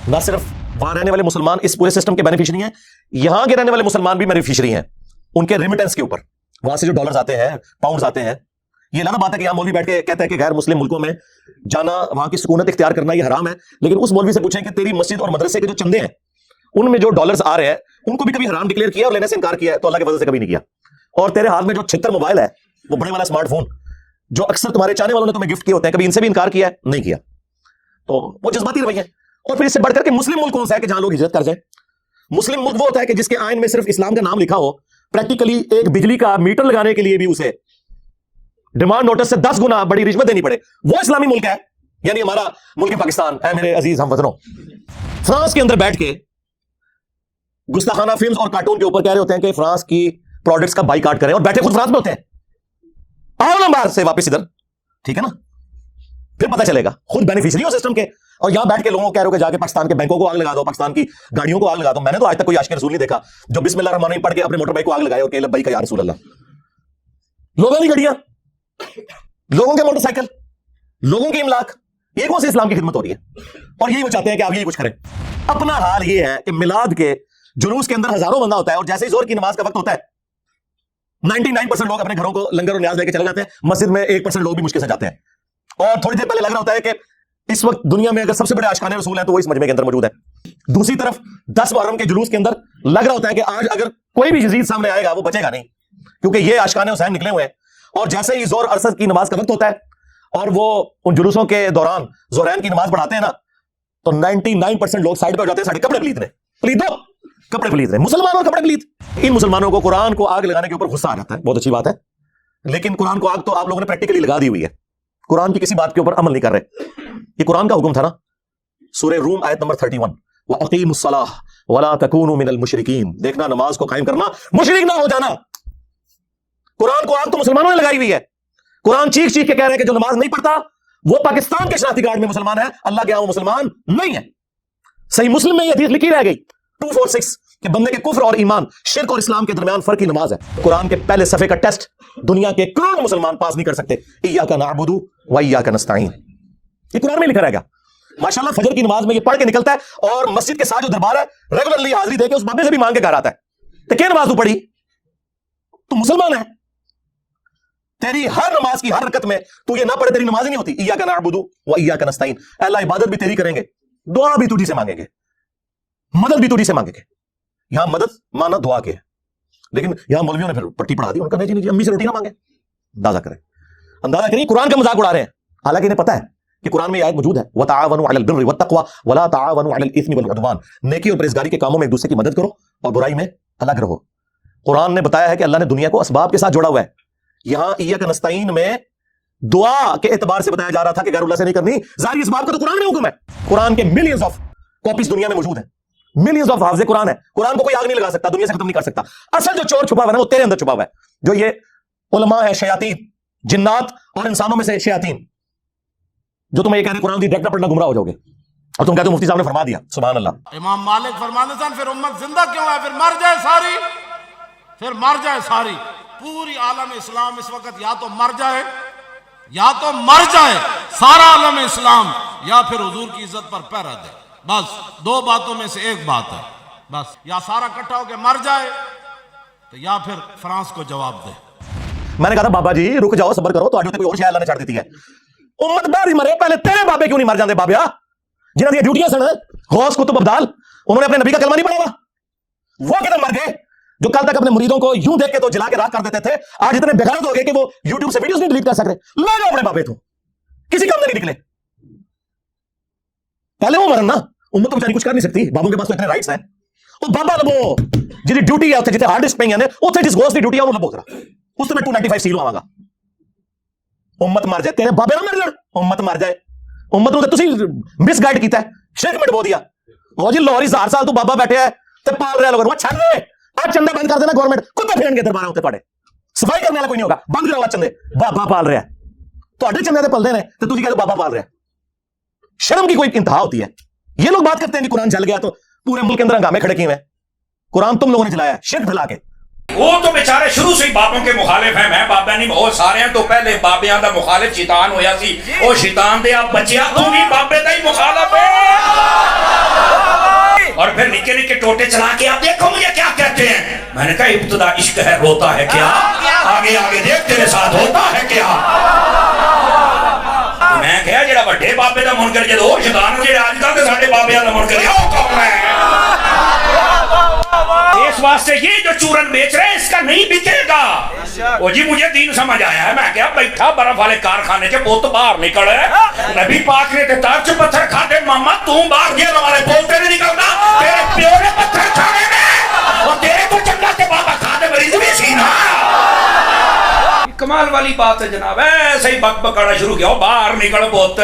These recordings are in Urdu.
نہ صرف وہاں رہنے والے مسلمان اس پورے سسٹم کے بینیفیشری ہیں, یہاں کے رہنے والے مسلمان بھی بینیفیشری ہیں ان کے ریمیٹنس کے اوپر. وہاں سے جو ڈالرز آتے ہیں, پاؤنڈز آتے ہیں. یہ الگ بات ہے کہ یہاں مولوی بیٹھ کے کہتا ہے کہ غیر مسلم ملکوں میں جانا, وہاں کی سکونت اختیار کرنا یہ حرام ہے, لیکن اس مولوی سے پوچھیں کہ تیری مسجد اور مدرسے کے جو چندے ہیں ان میں جو ڈالرز آ رہے ہیں ان کو بھی کبھی حرام ڈکلیئر کیا اور لینے سے انکار کیا ہے؟ تو اللہ کے فضل سے کبھی نہیں کیا. اور تیرے ہاتھ میں جو 76 موبائل ہے, وہ بڑے والا اسمارٹ فون جو اکثر تمہارے چاہنے والوں نے تمہیں گفٹ کیے ہوتے ہیں, کبھی ان سے بھی انکار کیا ہے؟ نہیں کیا. تو وہ جذباتی رویہ ہے. اور پھر اس سے بڑھ کر کے مسلم ملک کون سا ہے کہ جہاں لوگ ہجرت کر جائیں؟ مسلم ملک وہ ہوتا ہے کہ جس کے آئین میں صرف اسلام کا نام لکھا ہو, پریکٹیکلی ایک بجلی کا میٹر لگانے کے لیے بھی اسے ڈیمانڈ نوٹس سے 10 گنا بڑی رشوت دینی پڑے, وہ اسلامی ملک ہے. یعنی ہمارا ملک پاکستان ہے میرے عزیز ہم وطنوں, فرانس کے اندر بیٹھ کے گستاخانہ فلمز اور کارٹون کے اوپر کہہ رہے ہوتے ہیں کہ فرانس کی پروڈکٹس کا بائیکاٹ کریں, اور بیٹھے خود فرانس میں ہوتے ہیں. آؤ نا باہر سے واپس ادھر, ٹھیک ہے نا, پھر پتہ چلے گا. خود بینیفیشری ہو سسٹم کے, اور یہاں بیٹھ کے لوگوں کو کہہ رہے ہو کہ جا کے پاکستان کے بینکوں کو آگ لگا دو, پاکستان کی گاڑیوں کو آگ لگا دو. میں نے تو آج تک کوئی عاشق رسول نہیں دیکھا جو بسم اللہ الرحمن الرحیم پڑھ کے اپنے موٹر بائک کو آگ لگائے اور کہ لبیک یا رسول اللہ. لوگوں کی گاڑیاں, لوگوں کے موٹر سائیکل, لوگوں کی املاک, یہ کون سی اسلام کی خدمت ہو رہی ہے؟ اور یہی وہ چاہتے ہیں کہ آپ یہی کچھ کریں. اپنا حال یہ ہے کہ میلاد کے جلوس کے اندر ہزاروں بندہ ہوتا ہے, اور جیسے ہی زہر کی نماز کا وقت ہوتا ہے 99% لوگ اپنے گھروں کو لنگر اور نیاز لے کے چلے جاتے ہیں, مسجد میں 1% لوگ بھی مشکل سے جاتے ہیں. اور تھوڑی دیر پہلے لگ رہا ہوتا ہے کہ اس وقت دنیا میں اگر سب سے بڑے عاشقان رسول ہیں تو وہ اس مجمع کے اندر موجود ہے. دوسری طرف 10 محرم کے جلوس کے اندر لگ رہا ہوتا ہے کہ آج اگر کوئی بھی یزید سامنے آئے گا وہ بچے گا نہیں, کیونکہ یہ عاشقان حسین نکلے ہوئے ہیں. اور جیسے ہی زہر عصر کی نماز کا وقت ہوتا ہے اور وہ ان جلوسوں کے دوران ظہرین کی نماز پڑھاتے ہیں نا, تو 99% لوگ سائڈ پہ ہو جاتے ہیں, ساڑھے کپڑے پلیت رہے, پلیتو کپڑے پلیت رہے, مسلمان اور کپڑے پلیت. ان مسلمانوں کو قرآن کو آگ لگانے کے اوپر غصہ آ جاتا ہے, بہت اچھی بات ہے, لیکن قرآن کو آگ تو آپ لوگوں نے پریکٹیکلی لگا دی ہوئی ہے. قرآن کی کسی بات کے اوپر عمل نہیں کر رہے. یہ قرآن کا حکم تھا نا, سورہ روم آیت نمبر 31, وَأَقِيمُوا الصَّلَاةَ وَلَا تَكُونُوا مِنَ الْمُشْرِكِينَ. دیکھنا, نماز کو قائم کرنا, مشرک نہ ہو جانا. قرآن کو آگ تو مسلمانوں نے لگائی ہوئی ہے. قرآن چیخ چیخ کے کہہ رہے ہیں کہ جو نماز نہیں پڑھتا وہ پاکستان کے شناختی کارڈ میں مسلمان ہے, اللہ کے ہاں وہ مسلمان نہیں ہے. صحیح مسلم میں یہ حدیث لکھی رہ گئی 246 کہ بندے کے کفر اور ایمان, شرک اور اسلام کے درمیان فرق ہی نماز ہے. قرآن کے پہلے صفحے کا ٹیسٹ دنیا کے کروڑوں مسلمان پاس نہیں کر سکتے. ایاک نعبد و ایاک نستعین, یہ قرآن میں لکھا رہے گا. ماشاءاللہ فجر کی نماز میں یہ پڑھ کے نکلتا ہے, اور مسجد کے ساتھ جو دربار ہے ریگولرلی حاضری دے کے اس بابے سے بھی مانگ کے گھر آتا ہے. تو کیا نماز تو پڑھی, تو مسلمان ہے. تیری ہر نماز کی ہر رکعت میں تو یہ نہ پڑھے تیری نماز ہی نہیں ہوتی. ایاک نعبد و ایاک نستعین, اللہ عبادت بھی تیری کریں گے, دعا بھی تجھی سے مانگیں گے, مدد بھی تجھی سے مانگیں گے. یہاں مدد مانا دعا کے ہے, لیکن یہاں مولویوں نے پھر پٹی پڑھا دی, ان کا نہیں جی امی سے روٹی نہ مانگے. اندازہ کریں, اندازہ کریں قرآن کا مذاق اڑا رہے ہیں, حالانکہ انہیں پتا ہے کہ قرآن میں یہ آیت موجود ہے, وَتَعَاوَنُوا عَلَى الْبِرِّ وَالتَّقْوَى وَلَا تَعَاوَنُوا عَلَى الْإِثْمِ وَالْعُدْوَانِ. نیکی اور پرہیزگاری کے کاموں میں ایک دوسرے کی مدد کرو اور برائی میں الگ رہو. قرآن نے بتایا ہے کہ اللہ نے دنیا کو اسباب کے ساتھ جوڑا ہوا ہے. یہاں ایاک نستعین میں دعا کے اعتبار سے بتایا جا رہا تھا کہ غیر اللہ سے نہیں کرنی. ظاہری اسباب کا تو قرآن میں حکم ہے. قرآن کے ملینز آف کاپیز دنیا میں موجود ہیں, ملینز آف حافظ قرآن ہے. قرآن کو کوئی آگ نہیں لگا سکتا, دنیا سے ختم نہیں کر سکتا. اصل جو چور چھپا ہوا ہے نا وہ تیرے اندر چھپا ہوا ہے, جو یہ علماء ہے شیاطین, جنات اور انسانوں میں سے شیاطین, جو تمہیں یہ کہہ رہے قرآن کی ڈائریکٹ نہ پڑھنا گمراہ ہو جاؤ گے, اور تم کہتے ہو مفتی صاحب نے فرما دیا. سبحان اللہ. امام مالک فرماتے ہیں پھر امت زندہ کیوں ہے, پھر مر جائے ساری, پھر مر جائے ساری. پوری عالم اسلام اس وقت یا تو مر جائے, یا تو مر جائے سارا عالم اسلام, یا پھر حضور کی عزت پر پیرا دے. بس دو باتوں میں سے ایک بات ہے, بس یا سارا اکٹھا ہو کے مر جائے تو یا پھر فرانس کو جواب دے. میں نے کہا تھا بابا جی رک جاؤ, صبر کرو, تو آج کوئی اور شاید اللہ نے چھاڑ دیتی ہے. امت بار ہی مرے, پہلے تیرے بابے کیوں نہیں مر جاندے بابیا, جنہاں دی ڈیوٹیاں سن, غوث کتب ابدال, انہوں نے اپنے نبی کا کلمہ نہیں پڑھا ہوا, وہ کدھر مر گئے؟ جو کل تک اپنے مریدوں کو یوں دیکھ کے تو جلا کے راکھ کر دیتے تھے, آج اتنے بغیرت ہو گئے کہ وہ یوٹیوب سے ویڈیوز نہیں ڈیلیٹ کر سک رہے. لے جاؤ اپنے بابے, تو کسی کام نہیں نکلے. پہلے وہ مرن نا, امت تو بیچاری کچھ کر نہیں سکتی, بابوں کے پاس تو اتنے رائٹس ہیں. وہ بابا لبو جی ڈیوٹی ہے جتنے ہارڈ ڈسک پہ ہیں, اتنے جس غوث کی ڈیوٹی ہے وہ لبو کرا, اس میں 295 سیل ہوا گا. امت مر جائے, تیرے بابے نہ مر جائے, امت مر جائے. امت نو تے تسی مس گائیڈ کیتا ہے, شرک میں ڈبو دیا. او جی لاہوری 1000 سال تو بابا بیٹھے ہے تے پال رہا لوگوں, چھڑ دے آج چندے بند کر دینا گورنمنٹ, کتے پھرن گے دربار ہوتے تواڈے, صفائی کرنے والا کوئی نہیں ہوگا, بند کرو چندے, بابا پال رہا ہے. تواڈے چندے تے پلدے نے تے تسی کہتے بابا پال رہا ہے. شرم کی کوئی انتہا ہوتی ہے. یہ لوگ بات کرتے ہیں کہ قرآن جل گیا تو پورے ملک کے اندر ہنگامے کھڑے کیے ہوئے ہیں. قرآن تم لوگوں نے چلایا ہے شرک پھیلا کے. وہ تو بیچارے شروع سے ہی بابوں کے مخالف ہیں, میں بابا نہیں, بہت سارے ہیں. تو پہلے بابیاں دا مخالف شیطان ہویا سی, او شیطان دے آپ بچیا تو بھی بابے دا ہی مخالف ہے. نکے نکے ٹوٹے چلا کے آپ دیکھو مجھے کیا کہتے ہیں. میں نے کہا ابتدا عشق ہے روتا ہے کیا, آگے آگے دیکھ تیرے ساتھ ہوتا ہے کیا. میں کہا جڑا بڑے بابے دا منکر جدو شیطان جڑا اج تک ساڈے بابے دا منکر ہے او کون ہے. اس واسطے یہ جو چورن بیچ رہے ہیں اس کا نہیں بکے گا. وہ جی مجھے دین سمجھ آیا ہے. میں کہا بیٹھا برف والے کارخانے سے بہت باہر نکل ہے. نبی پاک نے تار سے پتھر کھا دے ماما تم باہر گیا ہمارے بولتے نہیں نکلنا. تیرے پیو نے پتھر کھانے میں اور تیرے کو چنگا سے بابا کھا دے مریض بھی سینا. کمال والی بات ہے جناب. ایسے ہی بک بکانا شروع کیا باہر نکل بہت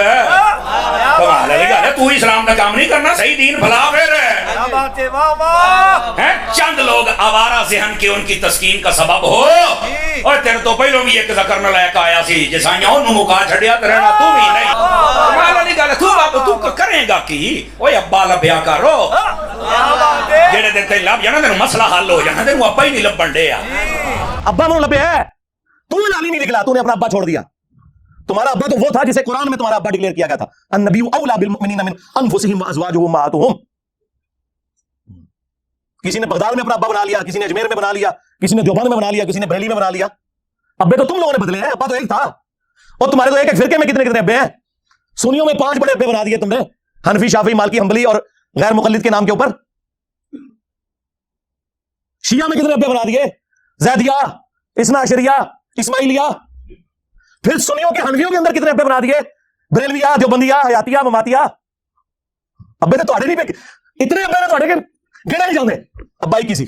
کمال ہے. تو اسلام کا کام نہیں کرنا صحیح دین بھلا پھر. چند لوگ آوارہ ذہن کے ان کی تسکین کا سبب ہو. اور تیرے تو پہلو بھی ایک ذکر نہ لے کے آیا سی جسائیاں انہوں مکا چھڑیا تے رہنا تو بھی نہیں. کمال والی گل ہے. تو باب تو کرے گا کی اوے ابا لبیا کرو جڑے دن تے لب جانا تینوں مسئلہ حل ہو جانا. تینوں ابا ہی نہیں لبن دے. ابا منہ لبے ہے تو نالی نہیں نکلا. تو نے اپنا ابا چھوڑ دیا. تمہارا ابا تو وہ تھا جسے قرآن میں تمہارا ابا ڈکلیئر کیا گیا تھا النبی اولا بالمؤمنین من انفسہم وازواجہ امہاتہم. کسی نے بغداد میں اپنا ابا بنا لیا, کسی نے اجمیر میں بنا لیا, کسی نے دیوبند میں بنا لیا, کسی نے بریلی میں بنا لیا. ابے تو تم لوگوں نے بدلے ہیں. ابا تو ایک تھا. اور تمہارے تو ایک ایک فرقے میں کتنے کتنے ابے ہیں. سنیوں میں 5 بڑے ابے بنا دیے تم نے, حنفی, شافعی, مالکی, حنبلی اور غیر مقلد کے نام کے اوپر. شیعہ میں کتنے ابے بنا دیے, زیدیہ, اثنا عشریہ, اسماعیلیہ. پھر سنیوں کے حنفیوں کے اندر کتنے ابے بنا دیے, بریلویہ, دیوبندیہ, حیاتیہ, مماتیہ. ابے تو تھوڑے نہیں اتنے ابے نے تھوڑے کے گنے نہیں جاندے. ابا ہی کسی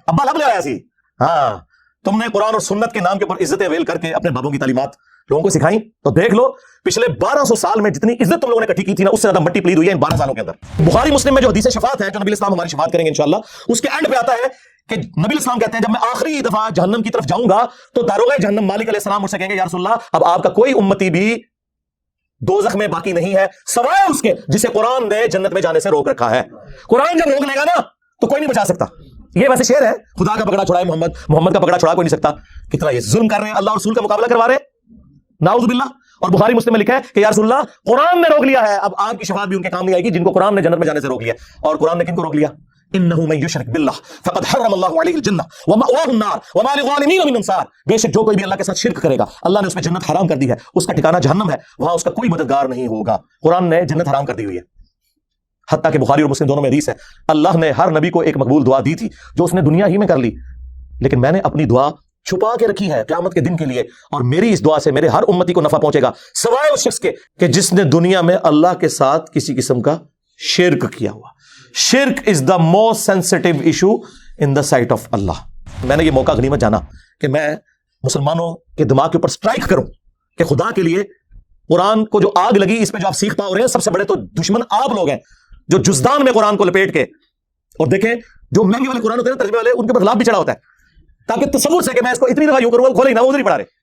ابا لب لے آیا سی. ہاں تم نے قرآن اور سنت کے نام کے اوپر عزت اویل کر کے اپنے بابوں کی تعلیمات لوگوں کو سکھائیں. تو دیکھ لو پچھلے 1200 سال میں جتنی عزت تم لوگوں نے اکٹھی کی تھی نا, اس سے زیادہ مٹی پلید ہوئی ہے ان 12 سالوں کے اندر. بخاری مسلم میں جو حدیث شفاعت ہے جو نبی اسلام ہماری شفاعت کریں گے انشاءاللہ, اس کے اینڈ پہ آتا ہے کہ نبی اسلام کہتے ہیں جب میں آخری دفعہ جہنم کی طرف جاؤں گا تو داروغ جہنم مالک علیہ السلام مجھ سے کہیں گے یا رسول اللہ اب آپ کا کوئی امتی بھی دوزخ میں باقی نہیں ہے سوائے اس کے جسے قرآن نے جنت میں جانے سے روک رکھا ہے. قرآن جب روک لے گا نا تو کوئی نہیں بچا سکتا. یہ ویسے شعر ہے, خدا کا پکڑا چھڑائے محمد کا پکڑا چھڑا کوئی نہیں سکتا. کتنا یہ ظلم کر رہے ہیں, اللہ اور رسول کا مقابلہ کروا رہے ہیں, نعوذ باللہ. اور بخاری مسلم میں لکھا ہے کہ یا رسول اللہ قرآن نے روک لیا ہے, اب آپ کی شفاعت بھی ان کے کام نہیں آئے گی جن کو قرآن نے جنت میں جانے سے روک لیا. اور قرآن نے کن کو روک لیا؟ انہ من یشرک باللہ فقد حرم اللہ علیہ الجنہ ومأواہ النار وما للظالمین من انصار. بے شک جو کوئی بھی اللہ کے ساتھ شرک کرے گا اللہ نے اس میں جنت حرام کر دی ہے, اس کا ٹھکانہ جہنم ہے, وہاں اس کا کوئی مددگار نہیں ہوگا. قرآن نے جنت حرام کر دی ہوئی ہے. حتیٰ کہ بخاری اور مسلم دونوں میں حدیث ہے اللہ نے ہر نبی کو ایک مقبول دعا دی تھی جو اس نے دنیا ہی میں کر لی, لیکن میں نے اپنی دعا چھپا کے رکھی ہے قیامت کے دن کے لیے, اور میری اس دعا سے میرے ہر امتی کو نفع پہنچے گا سوائے اس شخص کے کہ جس نے دنیا میں اللہ کے ساتھ کسی قسم کا شرک کیا ہوا. شرک is the most sensitive issue in the sight of Allah. میں نے یہ موقع غنیمت جانا کہ میں مسلمانوں کے دماغ کے اوپر سٹرائک کروں کہ خدا کے لیے قرآن کو جو آگ لگی اس پہ جو آپ سیکھ پا رہے ہیں سب سے بڑے تو دشمن آپ لوگ ہیں جو جزدان میں قرآن کو لپیٹ کے, اور دیکھیں جو مہنگے والے قرآن ہوتے ہیں ترجمے والے ان کے اوپر غلاف بھی چڑھا ہوتا ہے تاکہ تصور سے کہ میں اس کو اتنی دفعہ یوں کروں کھولے نہ وہ نہیں پڑھا رہے.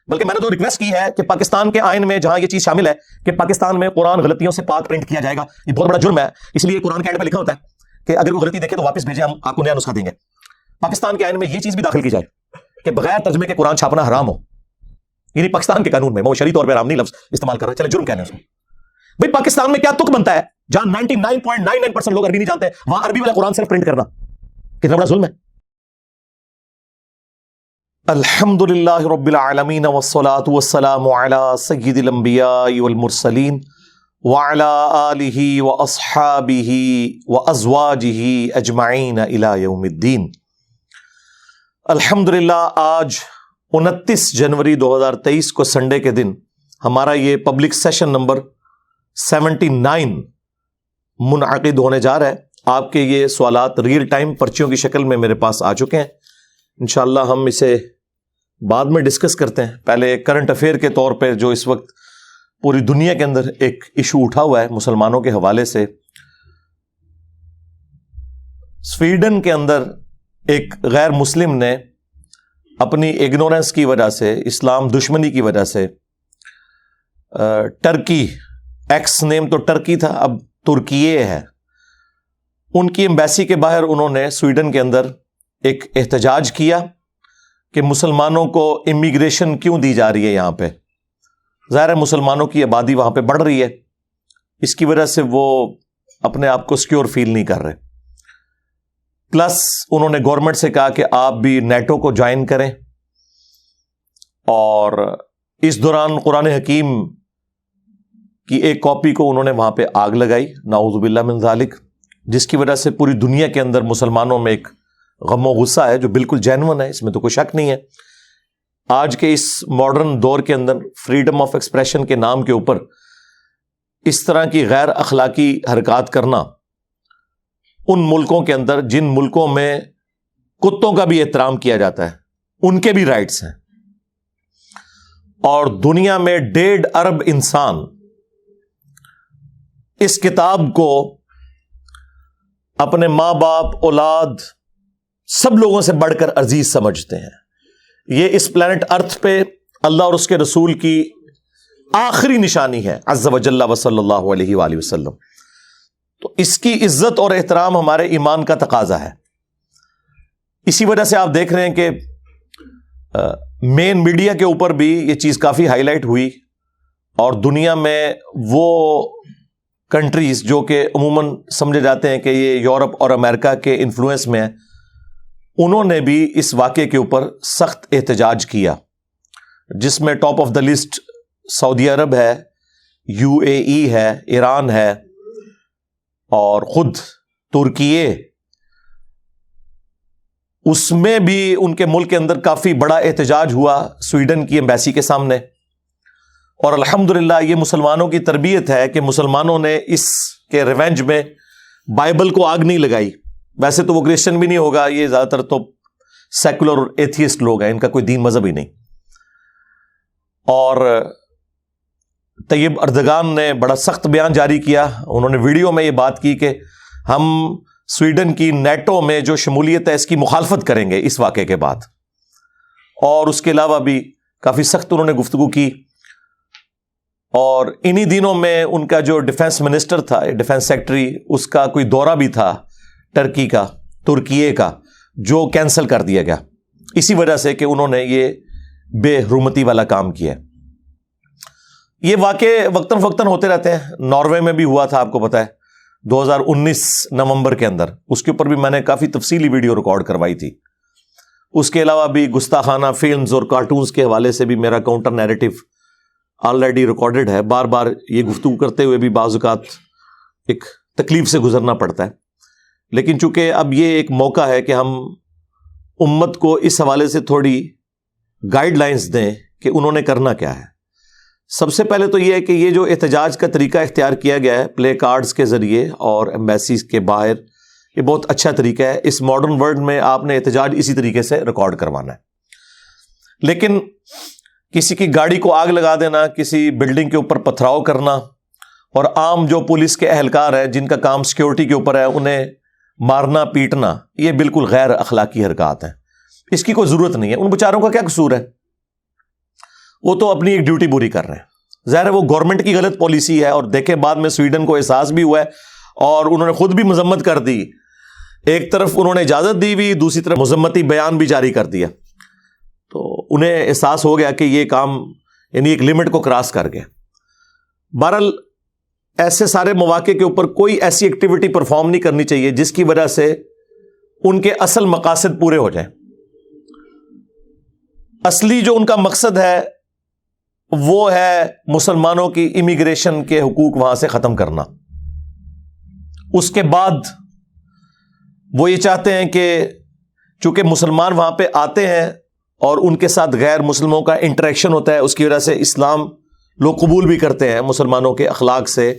بلکہ میں نے تو ریکویسٹ کی ہے کہ پاکستان کے آئین میں جہاں یہ چیز شامل ہے کہ پاکستان میں قرآن غلطیوں سے پاک پرنٹ کیا جائے گا, یہ بہت بڑا جرم ہے. اس لیے قرآن کے اینڈ پہ لکھا ہوتا ہے کہ اگر وہ غلطی دیکھے تو واپس بھیجیں, ہم آپ کو نیا نسخہ دیں گے. پاکستان کے آئین میں یہ چیز بھی داخل کی جائے کہ بغیر ترجمے کے قرآن چھاپنا حرام ہو. یعنی پاکستان کے قانون میں, میں وہ شرعی طور پہ حرام نہیں لفظ استعمال کر رہا, چلے جرم کہنے اس کو. بھائی پاکستان میں کیا تک بنتا ہے جہاں 99.99% لوگ عربی نہیں جانتے, وہاں عربی والا قرآن صرف پرنٹ کرنا کتنا بڑا ظلم ہے. الحمدللہ رب العالمین والصلاة والسلام علی سید الانبیاء والمرسلین وعلی آلہ واصحابہ وازواجہ اجمعین الی یوم الدین. الحمدللہ آج 29 جنوری 2023 کو سنڈے کے دن ہمارا یہ پبلک سیشن نمبر 79 منعقد ہونے جا رہا ہے. آپ کے یہ سوالات ریئل ٹائم پرچیوں کی شکل میں میرے پاس آ چکے ہیں. انشاءاللہ ہم اسے بعد میں ڈسکس کرتے ہیں. پہلے کرنٹ افیئر کے طور پہ جو اس وقت پوری دنیا کے اندر ایک ایشو اٹھا ہوا ہے مسلمانوں کے حوالے سے, سویڈن کے اندر ایک غیر مسلم نے اپنی اگنورنس کی وجہ سے, اسلام دشمنی کی وجہ سے, ٹرکی, ایکس نیم تو ٹرکی تھا اب ترکیے ہے, ان کی ایمبیسی کے باہر انہوں نے سویڈن کے اندر ایک احتجاج کیا کہ مسلمانوں کو امیگریشن کیوں دی جا رہی ہے یہاں پہ. ظاہر ہے مسلمانوں کی آبادی وہاں پہ بڑھ رہی ہے, اس کی وجہ سے وہ اپنے آپ کو سیکیور فیل نہیں کر رہے. پلس انہوں نے گورنمنٹ سے کہا کہ آپ بھی نیٹو کو جوائن کریں, اور اس دوران قرآن حکیم کی ایک کاپی کو انہوں نے وہاں پہ آگ لگائی, نعوذ باللہ من ذالک, جس کی وجہ سے پوری دنیا کے اندر مسلمانوں میں ایک غم و غصہ ہے جو بالکل جینون ہے, اس میں تو کوئی شک نہیں ہے. آج کے اس ماڈرن دور کے اندر فریڈم آف ایکسپریشن کے نام کے اوپر اس طرح کی غیر اخلاقی حرکات کرنا ان ملکوں کے اندر جن ملکوں میں کتوں کا بھی احترام کیا جاتا ہے, ان کے بھی رائٹس ہیں, اور دنیا میں 1.5 ارب انسان اس کتاب کو اپنے ماں باپ, اولاد, سب لوگوں سے بڑھ کر عزیز سمجھتے ہیں. یہ اس پلانٹ ارتھ پہ اللہ اور اس کے رسول کی آخری نشانی ہے عز و جل و صلی اللہ علیہ وآلہ وسلم. تو اس کی عزت اور احترام ہمارے ایمان کا تقاضا ہے. اسی وجہ سے آپ دیکھ رہے ہیں کہ مین میڈیا کے اوپر بھی یہ چیز کافی ہائی لائٹ ہوئی, اور دنیا میں وہ کنٹریز جو کہ عموماً سمجھے جاتے ہیں کہ یہ یورپ اور امریکہ کے انفلوئنس میں ہیں, انہوں نے بھی اس واقعے کے اوپر سخت احتجاج کیا, جس میں ٹاپ آف دا لسٹ سعودی عرب ہے, UAE ہے, ایران ہے, اور خود ترکیے. اس میں بھی ان کے ملک کے اندر کافی بڑا احتجاج ہوا سویڈن کی ایمبیسی کے سامنے. اور الحمدللہ یہ مسلمانوں کی تربیت ہے کہ مسلمانوں نے اس کے ریونج میں بائبل کو آگ نہیں لگائی. ویسے تو وہ کرسچن بھی نہیں ہوگا, یہ زیادہ تر تو سیکولر اور ایتھیسٹ لوگ ہیں, ان کا کوئی دین مذہب ہی نہیں. اور طیب اردگان نے بڑا سخت بیان جاری کیا. انہوں نے ویڈیو میں یہ بات کی کہ ہم سویڈن کی نیٹو میں جو شمولیت ہے اس کی مخالفت کریں گے اس واقعے کے بعد. اور اس کے علاوہ بھی کافی سخت انہوں نے گفتگو کی. اور انہی دنوں میں ان کا جو ڈیفنس منسٹر تھا, ڈیفنس سیکٹری, اس کا کوئی دورہ بھی تھا ٹرکی کا, ترکیے کا, جو کینسل کر دیا گیا اسی وجہ سے کہ انہوں نے یہ بے حرمتی والا کام کیا. یہ واقعے وقتاً فوقتاً ہوتے رہتے ہیں. ناروے میں بھی ہوا تھا, آپ کو پتا ہے, 2019 نومبر کے اندر. اس کے اوپر بھی میں نے کافی تفصیلی ویڈیو ریکارڈ کروائی تھی. اس کے علاوہ بھی گستاخانہ فلمز اور کارٹونز کے حوالے سے بھی میرا کاؤنٹر نیریٹو آلریڈی ریکارڈڈ ہے. بار بار یہ گفتگو کرتے ہوئے بھی بعض اوقات ایک تکلیف سے گزرنا پڑتا ہے, لیکن چونکہ اب یہ ایک موقع ہے کہ ہم امت کو اس حوالے سے تھوڑی گائیڈ لائنز دیں کہ انہوں نے کرنا کیا ہے. سب سے پہلے تو یہ ہے کہ یہ جو احتجاج کا طریقہ اختیار کیا گیا ہے پلے کارڈز کے ذریعے اور ایمبیسیز کے باہر, یہ بہت اچھا طریقہ ہے. اس ماڈرن ورلڈ میں آپ نے احتجاج اسی طریقے سے ریکارڈ کروانا ہے. لیکن کسی کی گاڑی کو آگ لگا دینا, کسی بلڈنگ کے اوپر پتھراؤ کرنا, اور عام جو پولیس کے اہلکار ہیں جن کا کام سیکیورٹی کے اوپر ہے انہیں مارنا پیٹنا, یہ بالکل غیر اخلاقی حرکات ہیں. اس کی کوئی ضرورت نہیں ہے. ان بیچاروں کا کیا قصور ہے؟ وہ تو اپنی ایک ڈیوٹی پوری کر رہے ہیں. ظاہر ہے وہ گورنمنٹ کی غلط پالیسی ہے, اور دیکھیں بعد میں سویڈن کو احساس بھی ہوا ہے اور انہوں نے خود بھی مذمت کر دی. ایک طرف انہوں نے اجازت دی ہوئی, دوسری طرف مذمتی بیان بھی جاری کر دیا. تو انہیں احساس ہو گیا کہ یہ کام یعنی ایک لمٹ کو کراس کر گیا. بہرحال ایسے سارے مواقع کے اوپر کوئی ایسی ایکٹیویٹی پرفارم نہیں کرنی چاہیے جس کی وجہ سے ان کے اصل مقاصد پورے ہو جائیں. اصلی جو ان کا مقصد ہے وہ ہے مسلمانوں کی امیگریشن کے حقوق وہاں سے ختم کرنا. اس کے بعد وہ یہ چاہتے ہیں کہ چونکہ مسلمان وہاں پہ آتے ہیں اور ان کے ساتھ غیر مسلموں کا انٹریکشن ہوتا ہے, اس کی وجہ سے اسلام لوگ قبول بھی کرتے ہیں مسلمانوں کے اخلاق سے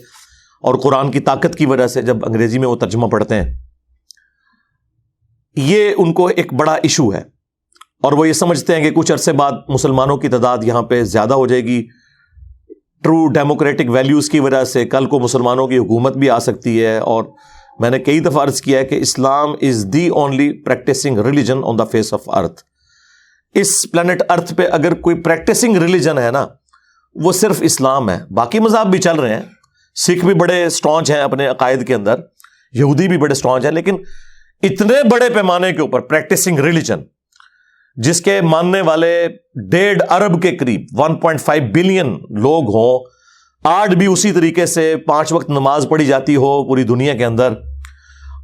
اور قرآن کی طاقت کی وجہ سے جب انگریزی میں وہ ترجمہ پڑھتے ہیں. یہ ان کو ایک بڑا ایشو ہے, اور وہ یہ سمجھتے ہیں کہ کچھ عرصے بعد مسلمانوں کی تعداد یہاں پہ زیادہ ہو جائے گی. ٹرو ڈیموکریٹک ویلیوز کی وجہ سے کل کو مسلمانوں کی حکومت بھی آ سکتی ہے. اور میں نے کئی دفعہ عرض کیا ہے کہ Islam is the only practising religion on the face of earth. اس پلانٹ ارتھ پہ اگر کوئی پریکٹسنگ ریلیجن ہے نا, وہ صرف اسلام ہے. باقی مذہب بھی چل رہے ہیں, سکھ بھی بڑے اسٹرانچ ہیں اپنے عقائد کے اندر, یہودی بھی بڑے اسٹرانچ ہیں, لیکن اتنے بڑے پیمانے کے اوپر پریکٹسنگ ریلیجن جس کے ماننے والے 1.5 ارب کے قریب 1.5 بلین لوگ ہوں, آج بھی اسی طریقے سے 5 وقت نماز پڑھی جاتی ہو پوری دنیا کے اندر،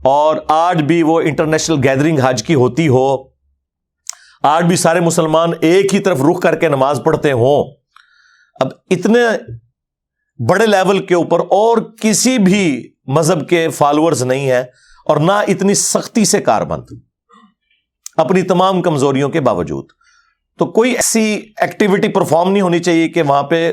اور آج بھی وہ انٹرنیشنل گیدرنگ حج کی ہوتی ہو، آج بھی سارے مسلمان ایک ہی طرف رخ کر کے نماز پڑھتے ہوں، اب اتنے بڑے لیول کے اوپر اور کسی بھی مذہب کے فالوورز نہیں ہیں، اور نہ اتنی سختی سے کاربند اپنی تمام کمزوریوں کے باوجود، تو کوئی ایسی ایکٹیویٹی پرفارم نہیں ہونی چاہیے کہ وہاں پہ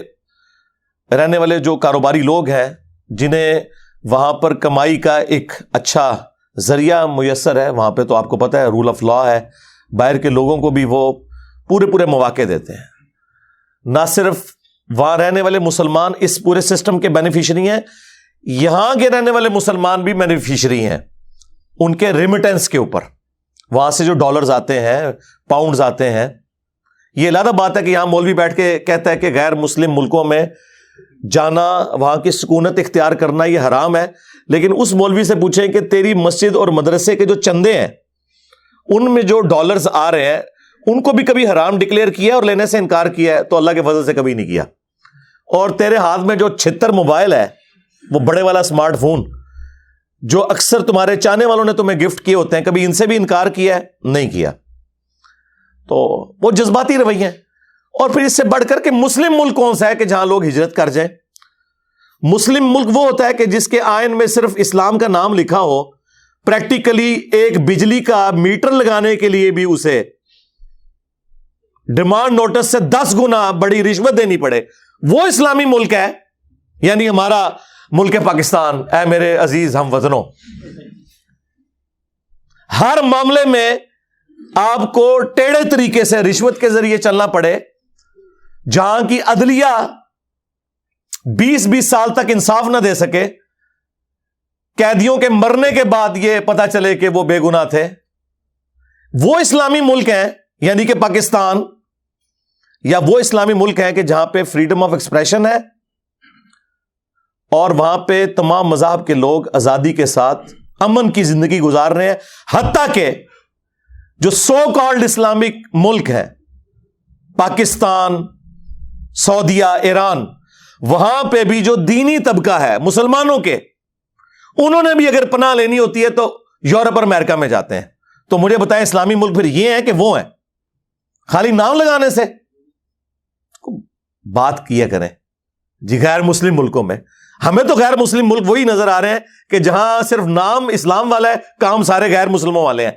رہنے والے جو کاروباری لوگ ہیں، جنہیں وہاں پر کمائی کا ایک اچھا ذریعہ میسر ہے، وہاں پہ تو آپ کو پتہ ہے رول آف لا ہے، باہر کے لوگوں کو بھی وہ پورے مواقع دیتے ہیں۔ نہ صرف وہاں رہنے والے مسلمان اس پورے سسٹم کے بینیفیشری ہیں، یہاں کے رہنے والے مسلمان بھی بینیفیشری ہیں ان کے ریمیٹنس کے اوپر، وہاں سے جو ڈالرز آتے ہیں، پاؤنڈز آتے ہیں۔ یہ علیحدہ بات ہے کہ یہاں مولوی بیٹھ کے کہتا ہے کہ غیر مسلم ملکوں میں جانا، وہاں کی سکونت اختیار کرنا یہ حرام ہے، لیکن اس مولوی سے پوچھیں کہ تیری مسجد اور مدرسے کے جو چندے ہیں ان میں جو ڈالرز آ رہے ہیں ان کو بھی کبھی حرام ڈکلیئر کیا اور لینے سے انکار کیا ہے؟ تو اللہ کے فضل سے کبھی نہیں کیا۔ اور تیرے ہاتھ میں جو 76 موبائل ہے، وہ بڑے والا سمارٹ فون جو اکثر تمہارے چاہنے والوں نے تمہیں گفٹ کیے ہوتے ہیں، کبھی ان سے بھی انکار کیا ہے؟ نہیں کیا۔ تو وہ جذباتی رویے ہیں۔ اور پھر اس سے بڑھ کر کے مسلم ملک کون سا ہے کہ جہاں لوگ ہجرت کر جائیں؟ مسلم ملک وہ ہوتا ہے کہ جس کے آئین میں صرف اسلام کا نام لکھا ہو، پریکٹیکلی ایک بجلی کا میٹر لگانے کے لیے بھی اسے ڈیمانڈ نوٹس سے 10 گنا بڑی رشوت دینی پڑے، وہ اسلامی ملک ہے۔ یعنی ہمارا ملک پاکستان، اے میرے عزیز ہم وطنوں، ہر معاملے میں آپ کو ٹیڑھے طریقے سے رشوت کے ذریعے چلنا پڑے، جہاں کی عدلیہ 20 سال تک انصاف نہ دے سکے، قیدیوں کے مرنے کے بعد یہ پتا چلے کہ وہ بے گناہ تھے، وہ اسلامی ملک ہیں۔ یعنی کہ پاکستان یا وہ اسلامی ملک ہیں کہ جہاں پہ فریڈم آف ایکسپریشن ہے، اور وہاں پہ تمام مذاہب کے لوگ آزادی کے ساتھ امن کی زندگی گزار رہے ہیں۔ حتیٰ کہ جو سو کالڈ اسلامک ملک ہیں، پاکستان، سعودیہ، ایران، وہاں پہ بھی جو دینی طبقہ ہے مسلمانوں کے، انہوں نے بھی اگر پناہ لینی ہوتی ہے تو یورپ اور امریکہ میں جاتے ہیں۔ تو مجھے بتائیں اسلامی ملک پھر یہ ہیں کہ وہ ہیں؟ خالی نام لگانے سے بات کیا کریں جی۔ غیر مسلم ملکوں میں ہمیں تو غیر مسلم ملک وہی نظر آ رہے ہیں کہ جہاں صرف نام اسلام والا ہے، کام سارے غیر مسلموں والے ہیں۔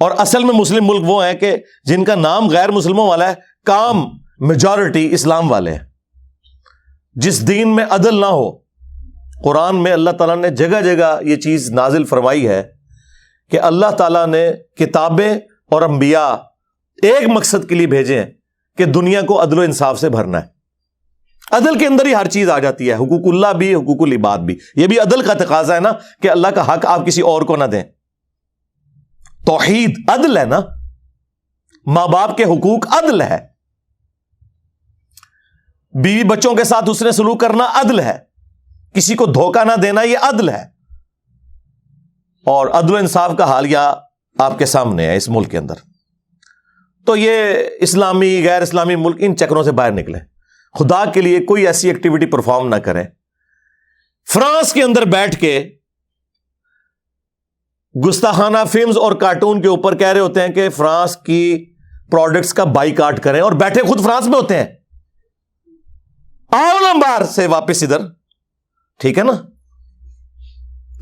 اور اصل میں مسلم ملک وہ ہیں کہ جن کا نام غیر مسلموں والا ہے، کام میجورٹی اسلام والے ہیں۔ جس دین میں عدل نہ ہو، قرآن میں اللہ تعالیٰ نے جگہ جگہ یہ چیز نازل فرمائی ہے کہ اللہ تعالیٰ نے کتابیں اور انبیاء ایک مقصد کے لیے بھیجے ہیں کہ دنیا کو عدل و انصاف سے بھرنا ہے۔ عدل کے اندر ہی ہر چیز آ جاتی ہے، حقوق اللہ بھی، حقوق العباد بھی۔ یہ بھی عدل کا تقاضا ہے نا کہ اللہ کا حق آپ کسی اور کو نہ دیں۔ توحید عدل ہے نا، ماں باپ کے حقوق عدل ہے، بیوی بچوں کے ساتھ اس نے سلوک کرنا عدل ہے، کسی کو دھوکہ نہ دینا یہ عدل ہے۔ اور عدل و انصاف کا حالیہ آپ کے سامنے ہے اس ملک کے اندر۔ تو یہ اسلامی غیر اسلامی ملک ان چکروں سے باہر نکلیں، خدا کے لیے کوئی ایسی ایکٹیویٹی پرفارم نہ کریں۔ فرانس کے اندر بیٹھ کے گستاخانہ فلمز اور کارٹون کے اوپر کہہ رہے ہوتے ہیں کہ فرانس کی پروڈکٹس کا بائیکاٹ کریں، اور بیٹھے خود فرانس میں ہوتے ہیں۔ آؤ نا باہر سے واپس ادھر، ٹھیک ہے نا؟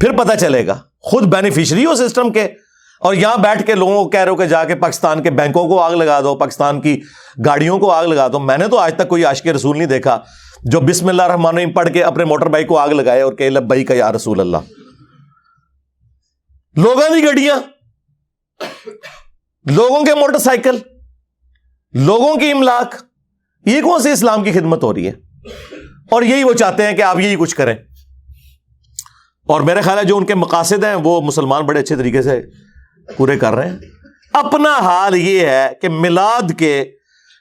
پھر پتہ چلے گا، خود بینیفیشری ہو سسٹم کے، اور یہاں بیٹھ کے لوگوں کو کہہ رہے ہو کہ جا کے پاکستان کے بینکوں کو آگ لگا دو، پاکستان کی گاڑیوں کو آگ لگا دو۔ میں نے تو آج تک کوئی عاشق رسول نہیں دیکھا جو بسم اللہ الرحمن الرحیم پڑھ کے اپنے موٹر بائک کو آگ لگائے اور کہ لبیک یا رسول اللہ۔ لوگوں کی گاڑیاں، لوگوں کے موٹر سائیکل، لوگوں کی املاک، یہ کون سی اسلام کی خدمت ہو رہی ہے؟ اور یہی وہ چاہتے ہیں کہ آپ یہی کچھ کریں۔ اور میرے خیال ہے جو ان کے مقاصد ہیں وہ مسلمان بڑے اچھے طریقے سے پورے کر رہے ہیں۔ اپنا حال یہ ہے کہ میلاد کے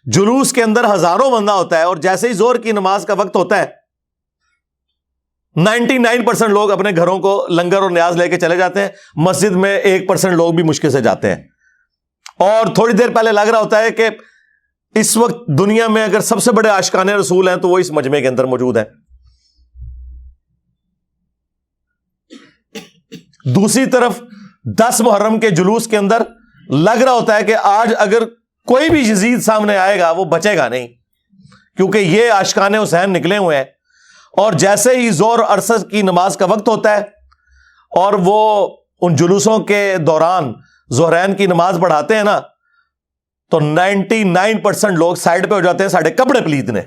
جلوس کے اندر ہزاروں بندہ ہوتا ہے، اور جیسے ہی ظہر کی نماز کا وقت ہوتا ہے 99% لوگ اپنے گھروں کو لنگر اور نیاز لے کے چلے جاتے ہیں، مسجد میں 1% لوگ بھی مشکل سے جاتے ہیں۔ اور تھوڑی دیر پہلے لگ رہا ہوتا ہے کہ اس وقت دنیا میں اگر سب سے بڑے عاشقان رسول ہیں تو وہ اس مجمع کے اندر موجود ہیں. دوسری طرف 10 محرم کے جلوس کے اندر لگ رہا ہوتا ہے کہ آج اگر کوئی بھی یزید سامنے آئے گا وہ بچے گا نہیں, کیونکہ یہ عاشقان حسین نکلے ہوئے ہیں. اور جیسے ہی ظہر اور عصر کی نماز کا وقت ہوتا ہے اور وہ ان جلوسوں کے دوران ظہرین کی نماز پڑھاتے ہیں نا, تو 99% لوگ سائڈ پہ ہو جاتے ہیں, ساڑھے کپڑے پلید نے,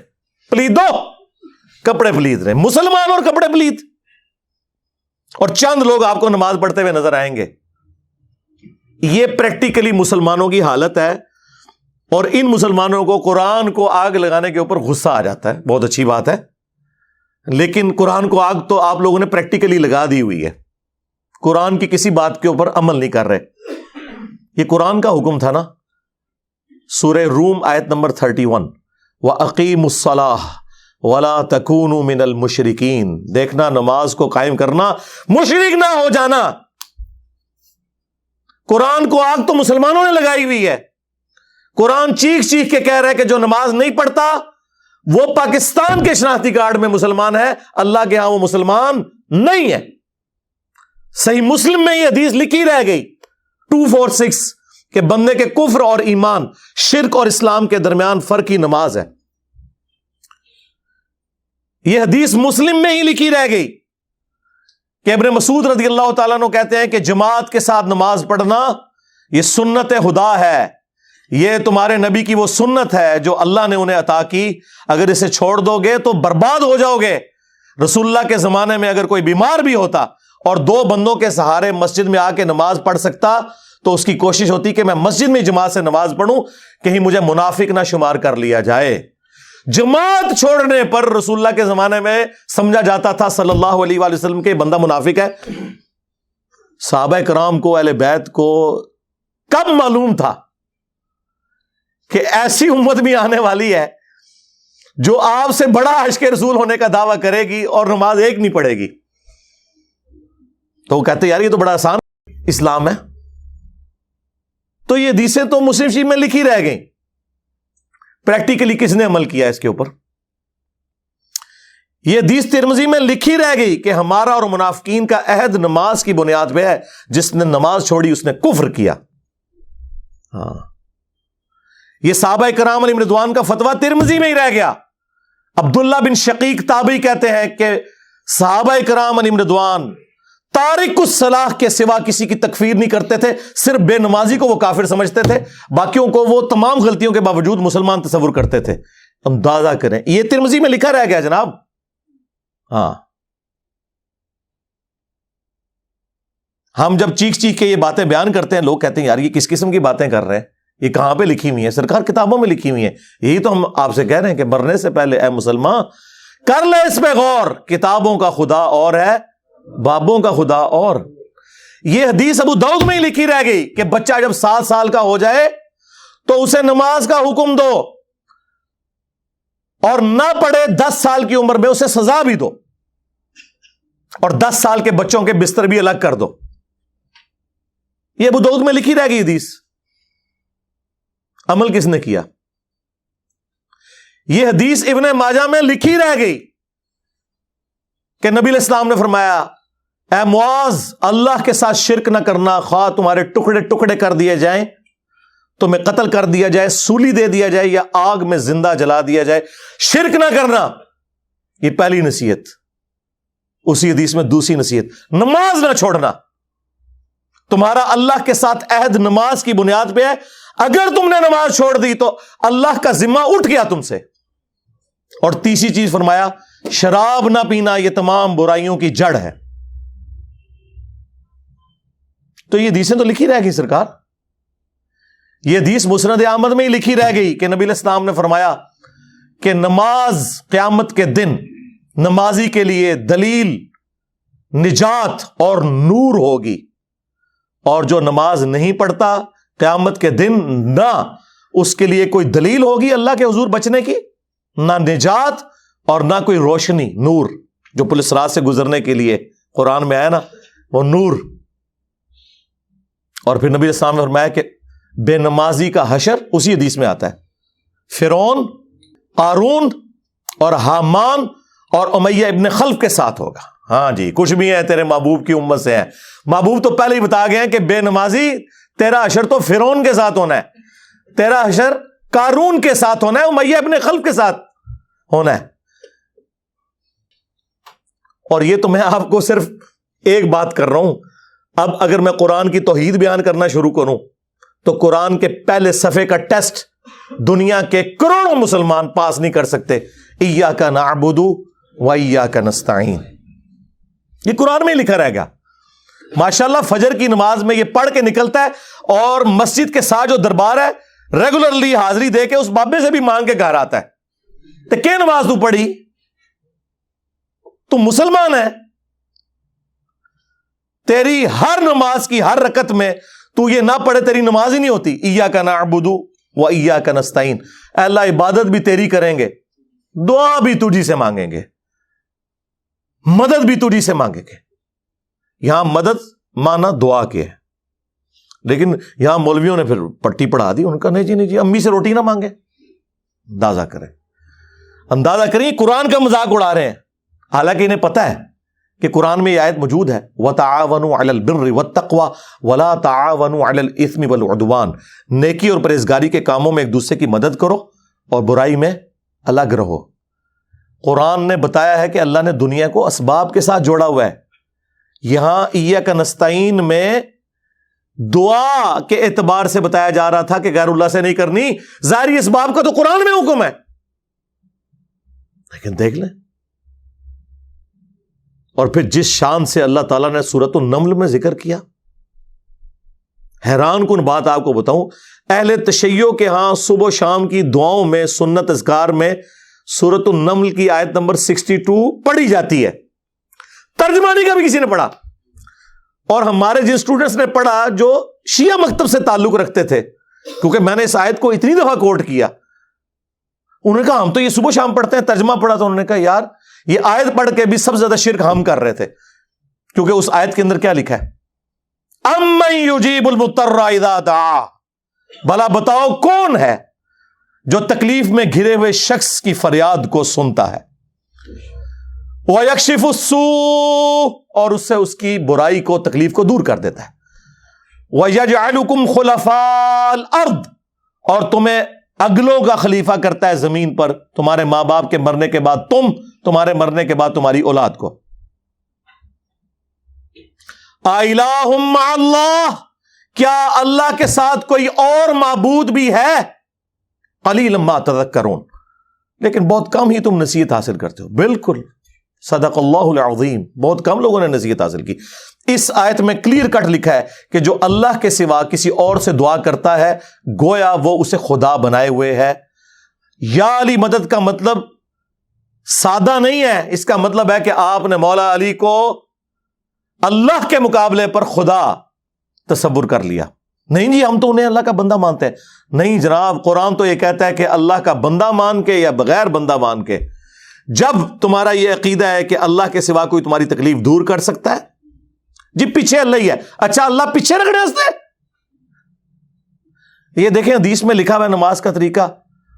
پلید دو کپڑے پلید نے, مسلمان اور کپڑے پلید. اور چند لوگ آپ کو نماز پڑھتے ہوئے نظر آئیں گے. یہ پریکٹیکلی مسلمانوں کی حالت ہے. اور ان مسلمانوں کو قرآن کو آگ لگانے کے اوپر غصہ آ جاتا ہے, بہت اچھی بات ہے, لیکن قرآن کو آگ تو آپ لوگوں نے پریکٹیکلی لگا دی ہوئی ہے. قرآن کی کسی بات کے اوپر عمل نہیں کر رہے. یہ قرآن کا حکم تھا نا, سورہ روم آیت نمبر 31, وَأَقِيمُوا الصَّلَاةَ وَلَا تَكُونُوا مِنَ الْمُشْرِكِينَ. دیکھنا نماز کو قائم کرنا, مشرک نہ ہو جانا. قرآن کو آگ تو مسلمانوں نے لگائی ہوئی ہے. قرآن چیخ چیخ کے کہہ رہا ہے کہ جو نماز نہیں پڑھتا وہ پاکستان کے شناختی کارڈ میں مسلمان ہے, اللہ کے ہاں وہ مسلمان نہیں ہے. صحیح مسلم میں یہ حدیث لکھی رہ گئی 246 کہ بندے کے کفر اور ایمان, شرک اور اسلام کے درمیان فرق کی نماز ہے. یہ حدیث مسلم میں ہی لکھی رہ گئی کہ ابن مسعود رضی اللہ تعالیٰ عنہ کہتے ہیں کہ جماعت کے ساتھ نماز پڑھنا یہ سنت خدا ہے, یہ تمہارے نبی کی وہ سنت ہے جو اللہ نے انہیں عطا کی, اگر اسے چھوڑ دو گے تو برباد ہو جاؤ گے. رسول اللہ کے زمانے میں اگر کوئی بیمار بھی ہوتا اور 2 بندوں کے سہارے مسجد میں آ کے نماز پڑھ سکتا تو اس کی کوشش ہوتی کہ میں مسجد میں جماعت سے نماز پڑھوں, کہیں مجھے منافق نہ شمار کر لیا جائے. جماعت چھوڑنے پر رسول اللہ کے زمانے میں سمجھا جاتا تھا صلی اللہ علیہ وآلہ وسلم کے بندہ منافق ہے. صحابہ کرام کو, اہل بیت کو کب معلوم تھا کہ ایسی امت بھی آنے والی ہے جو آپ سے بڑا عشق رسول ہونے کا دعویٰ کرے گی اور نماز ایک نہیں پڑھے گی؟ تو وہ کہتے یار یہ تو بڑا آسان اسلام ہے. تو یہ حدیثیں تو مسلم شریف میں لکھی رہ گئیں, پریکٹیکلی کس نے عمل کیا اس کے اوپر؟ یہ حدیث ترمذی میں لکھی رہ گئی کہ ہمارا اور منافقین کا عہد نماز کی بنیاد پہ ہے, جس نے نماز چھوڑی اس نے کفر کیا. ہاں, یہ صحابہ کرام علیہم رضوان کا فتویٰ ترمذی میں ہی رہ گیا. عبداللہ بن شقیق تابعی کہتے ہیں کہ صحابہ کرام علیہم رضوان تارک الصلاح کے سوا کسی کی تکفیر نہیں کرتے تھے, صرف بے نمازی کو وہ کافر سمجھتے تھے, باقیوں کو وہ تمام غلطیوں کے باوجود مسلمان تصور کرتے تھے. اندازہ کریں, یہ ترمذی میں لکھا رہ گیا جناب. ہاں, ہم جب چیخ چیخ کے یہ باتیں بیان کرتے ہیں لوگ کہتے ہیں یار یہ کس قسم کی باتیں کر رہے ہیں, یہ کہاں پہ لکھی ہوئی ہیں؟ سرکار کتابوں میں لکھی ہوئی ہیں. یہی تو ہم آپ سے کہہ رہے ہیں کہ مرنے سے پہلے اے مسلمان کر لے اس پہ غور, کتابوں کا خدا اور ہے, بابوں کا خدا اور. یہ حدیث ابو داؤد میں ہی لکھی رہ گئی کہ بچہ جب 7 سال کا ہو جائے تو اسے نماز کا حکم دو, اور نہ پڑھے 10 سال کی عمر میں اسے سزا بھی دو, اور 10 سال کے بچوں کے بستر بھی الگ کر دو. یہ ابو داؤد میں لکھی رہ گئی حدیث. عمل کس نے کیا؟ یہ حدیث ابن ماجہ میں لکھی رہ گئی کہ نبی علیہ السلام نے فرمایا اے معاذ اللہ کے ساتھ شرک نہ کرنا, خواہ تمہارے ٹکڑے ٹکڑے کر دیے جائیں, تمہیں قتل کر دیا جائے, سولی دے دیا جائے, یا آگ میں زندہ جلا دیا جائے, شرک نہ کرنا. یہ پہلی نصیحت. اسی حدیث میں دوسری نصیحت, نماز نہ چھوڑنا. تمہارا اللہ کے ساتھ عہد نماز کی بنیاد پہ ہے, اگر تم نے نماز چھوڑ دی تو اللہ کا ذمہ اٹھ گیا تم سے. اور تیسری چیز فرمایا شراب نہ پینا یہ تمام برائیوں کی جڑ ہے. تو یہ حدیثیں تو لکھی رہ گئی سرکار. یہ حدیث مسند احمد میں ہی لکھی رہ گئی کہ نبی علیہ السلام نے فرمایا کہ نماز قیامت کے دن نمازی کے لیے دلیل, نجات اور نور ہوگی, اور جو نماز نہیں پڑھتا قیامت کے دن نہ اس کے لیے کوئی دلیل ہوگی اللہ کے حضور بچنے کی, نہ نجات اور نہ کوئی روشنی, نور جو پولیس رات سے گزرنے کے لیے قرآن میں آیا نا وہ نور. اور پھر نبی علیہ السلام نے فرمایا کہ بے نمازی کا حشر, اسی حدیث میں آتا ہے فرعون، قارون اور حامان اور امیہ ابن خلف کے ساتھ ہوگا. ہاں جی، کچھ بھی ہے تیرے محبوب کی امت سے ہے. محبوب تو پہلے ہی بتا گئے ہیں کہ بے نمازی تیرا حشر تو فرعون کے ساتھ ہونا ہے، تیرا حشر قارون کے ساتھ ہونا ہے، امیہ ابن خلف کے ساتھ ہونا ہے. اور یہ تو میں آپ کو صرف ایک بات کر رہا ہوں. اب اگر میں قرآن کی توحید بیان کرنا شروع کروں تو قرآن کے پہلے صفحے کا ٹیسٹ دنیا کے کروڑوں مسلمان پاس نہیں کر سکتے. ایاک نعبد و ایاک نستعین، یہ قرآن میں ہی لکھا رہے گا. ماشاءاللہ فجر کی نماز میں یہ پڑھ کے نکلتا ہے اور مسجد کے ساتھ جو دربار ہے ریگولرلی حاضری دے کے اس بابے سے بھی مانگ کے گھر آتا ہے. تو کیا نماز تو پڑھی؟ تو مسلمان ہے، تیری ہر نماز کی ہر رکعت میں تو یہ نہ پڑھے تیری نماز ہی نہیں ہوتی. ایاک نعبد و ایاک نستعین، اے اللہ عبادت بھی تیری کریں گے، دعا بھی تجھی سے مانگیں گے، مدد بھی تجھی سے مانگیں گے. یہاں مدد مانا دعا کے ہے، لیکن یہاں مولویوں نے پھر پٹی پڑھا دی. ان کا نہیں جی امی سے روٹی نہ مانگے. اندازہ کریں قرآن کا مذاق اڑا رہے ہیں، حالانکہ انہیں پتہ ہے کہ قرآن میں یہ آیت موجود ہے وَتَعَاوَنُوا عَلَى الْبِرِّ وَالتَّقْوَى وَلَا تَعَاوَنُوا عَلَى الْإِثْمِ وَالْعُدْوَانِ، نیکی اور پرہیزگاری کے کاموں میں ایک دوسرے کی مدد کرو اور برائی میں الگ رہو. قرآن نے بتایا ہے کہ اللہ نے دنیا کو اسباب کے ساتھ جوڑا ہوا ہے. یہاں ایاک نستعین میں دعا کے اعتبار سے بتایا جا رہا تھا کہ غیر اللہ سے نہیں کرنی. ظاہری اسباب کا تو قرآن میں حکم ہے، لیکن دیکھ لیں. اور پھر جس شان سے اللہ تعالیٰ نے سورۃ النمل میں ذکر کیا، حیران کن بات آپ کو بتاؤں، اہل تشیع کے ہاں صبح و شام کی دعاؤں میں، سنت اذکار میں سورۃ النمل کی آیت نمبر 62 پڑھی جاتی ہے. ترجمہ نہیں کبھی کسی نے پڑھا. اور ہمارے جن اسٹوڈنٹس نے پڑھا جو شیعہ مکتب سے تعلق رکھتے تھے، کیونکہ میں نے اس آیت کو اتنی دفعہ کوٹ کیا، انہوں نے کہا ہم تو یہ صبح شام پڑھتے ہیں. ترجمہ پڑھا تو انہوں نے کہا یار یہ آیت پڑھ کے بھی سب سے زیادہ شرک ہم کر رہے تھے، کیونکہ اس آیت کے اندر کیا لکھا ہے؟ اَمَّن يُجِيبُ الْمُضْطَرَّ إِذَا دَعَاهُ، بھلا بتاؤ کون ہے جو تکلیف میں گھرے ہوئے شخص کی فریاد کو سنتا ہے، وَيَكْشِفُ السُّوءَ، اور اس سے اس کی برائی کو، تکلیف کو دور کر دیتا ہے، وَيَجْعَلُكُمْ خُلَفَاءَ الْأَرْضِ، اور تمہیں اگلوں کا خلیفہ کرتا ہے زمین پر، تمہارے ماں باپ کے مرنے کے بعد تم، تمہارے مرنے کے بعد تمہاری اولاد کو. اَإِلَٰهٌ مَّعَ اللَّهِ، کیا اللہ کے ساتھ کوئی اور معبود بھی ہے؟ قَلِيلًا مَّا تَذَكَّرُونَ، لیکن بہت کم ہی تم نصیحت حاصل کرتے ہو. بالکل صدق اللہ العظیم، بہت کم لوگوں نے نصیحت حاصل کی. اس آیت میں کلیئر کٹ لکھا ہے کہ جو اللہ کے سوا کسی اور سے دعا کرتا ہے گویا وہ اسے خدا بنائے ہوئے ہے. یا علی مدد کا مطلب سادہ نہیں ہے، اس کا مطلب ہے کہ آپ نے مولا علی کو اللہ کے مقابلے پر خدا تصور کر لیا. نہیں جی ہم تو انہیں اللہ کا بندہ مانتے ہیں. نہیں جناب، قرآن تو یہ کہتا ہے کہ اللہ کا بندہ مان کے یا بغیر بندہ مان کے. جب تمہارا یہ عقیدہ ہے کہ اللہ کے سوا کوئی تمہاری تکلیف دور کر سکتا ہے، جی پیچھے اللہ ہی ہے. اچھا اللہ پیچھے رکھنے ہنستے؟ یہ دیکھیں حدیث میں لکھا ہوا ہے نماز کا طریقہ.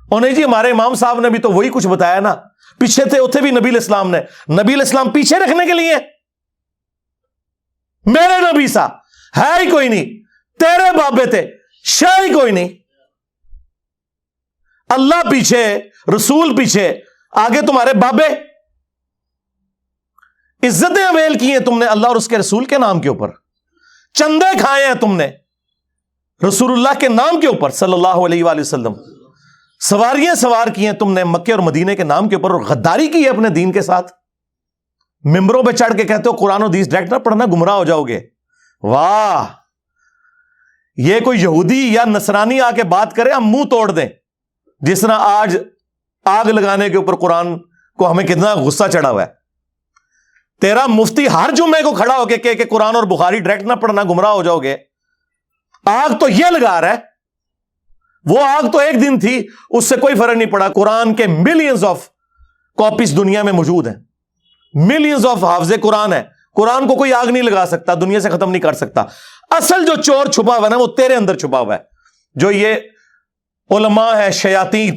اور نہیں جی ہمارے امام صاحب نے بھی تو وہی کچھ بتایا نا، پیچھے تھے اتنے بھی نبی علیہ السلام نے. نبی علیہ السلام پیچھے رکھنے کے لیے؟ میرے نبی سا ہے ہی کوئی نہیں، تیرے بابے تھے شے ہی کوئی نہیں. اللہ پیچھے، رسول پیچھے، آگے تمہارے بابے. عزتیں اویل کی ہیں تم نے اللہ اور اس کے رسول کے نام کے اوپر، چندے کھائے ہیں تم نے رسول اللہ کے نام کے اوپر صلی اللہ علیہ وآلہ وسلم. سواریاں سوار کی ہیں تم نے مکے اور مدینے کے نام کے اوپر، اور غداری کی ہے اپنے دین کے ساتھ. ممبروں پہ چڑھ کے کہتے ہو قرآن و حدیث ڈائریکٹ نہ پڑھنا، گمراہ ہو جاؤ گے. واہ، یہ کوئی یہودی یا نصرانی آ کے بات کرے ہم منہ توڑ دیں. جس طرح آج آگ لگانے کے اوپر قرآن کو ہمیں کتنا غصہ چڑھا ہوا ہے. تیرا مفتی ہر جمعے کو کھڑا ہو کے کہ قرآن اور بخاری ڈائریکٹ نہ پڑھنا، گمراہ ہو جاؤ گے. آگ تو یہ لگا رہا ہے، وہ آگ تو ایک دن تھی، اس سے کوئی فرق نہیں پڑا. قرآن کے ملینز آف کاپیز دنیا میں موجود ہیں، ملینز آف حافظ قرآن ہے. قرآن کو کوئی آگ نہیں لگا سکتا، دنیا سے ختم نہیں کر سکتا. اصل جو چور چھپا ہوا ہے نا وہ تیرے اندر چھپا ہوا ہے. جو یہ علماء ہے شیاطین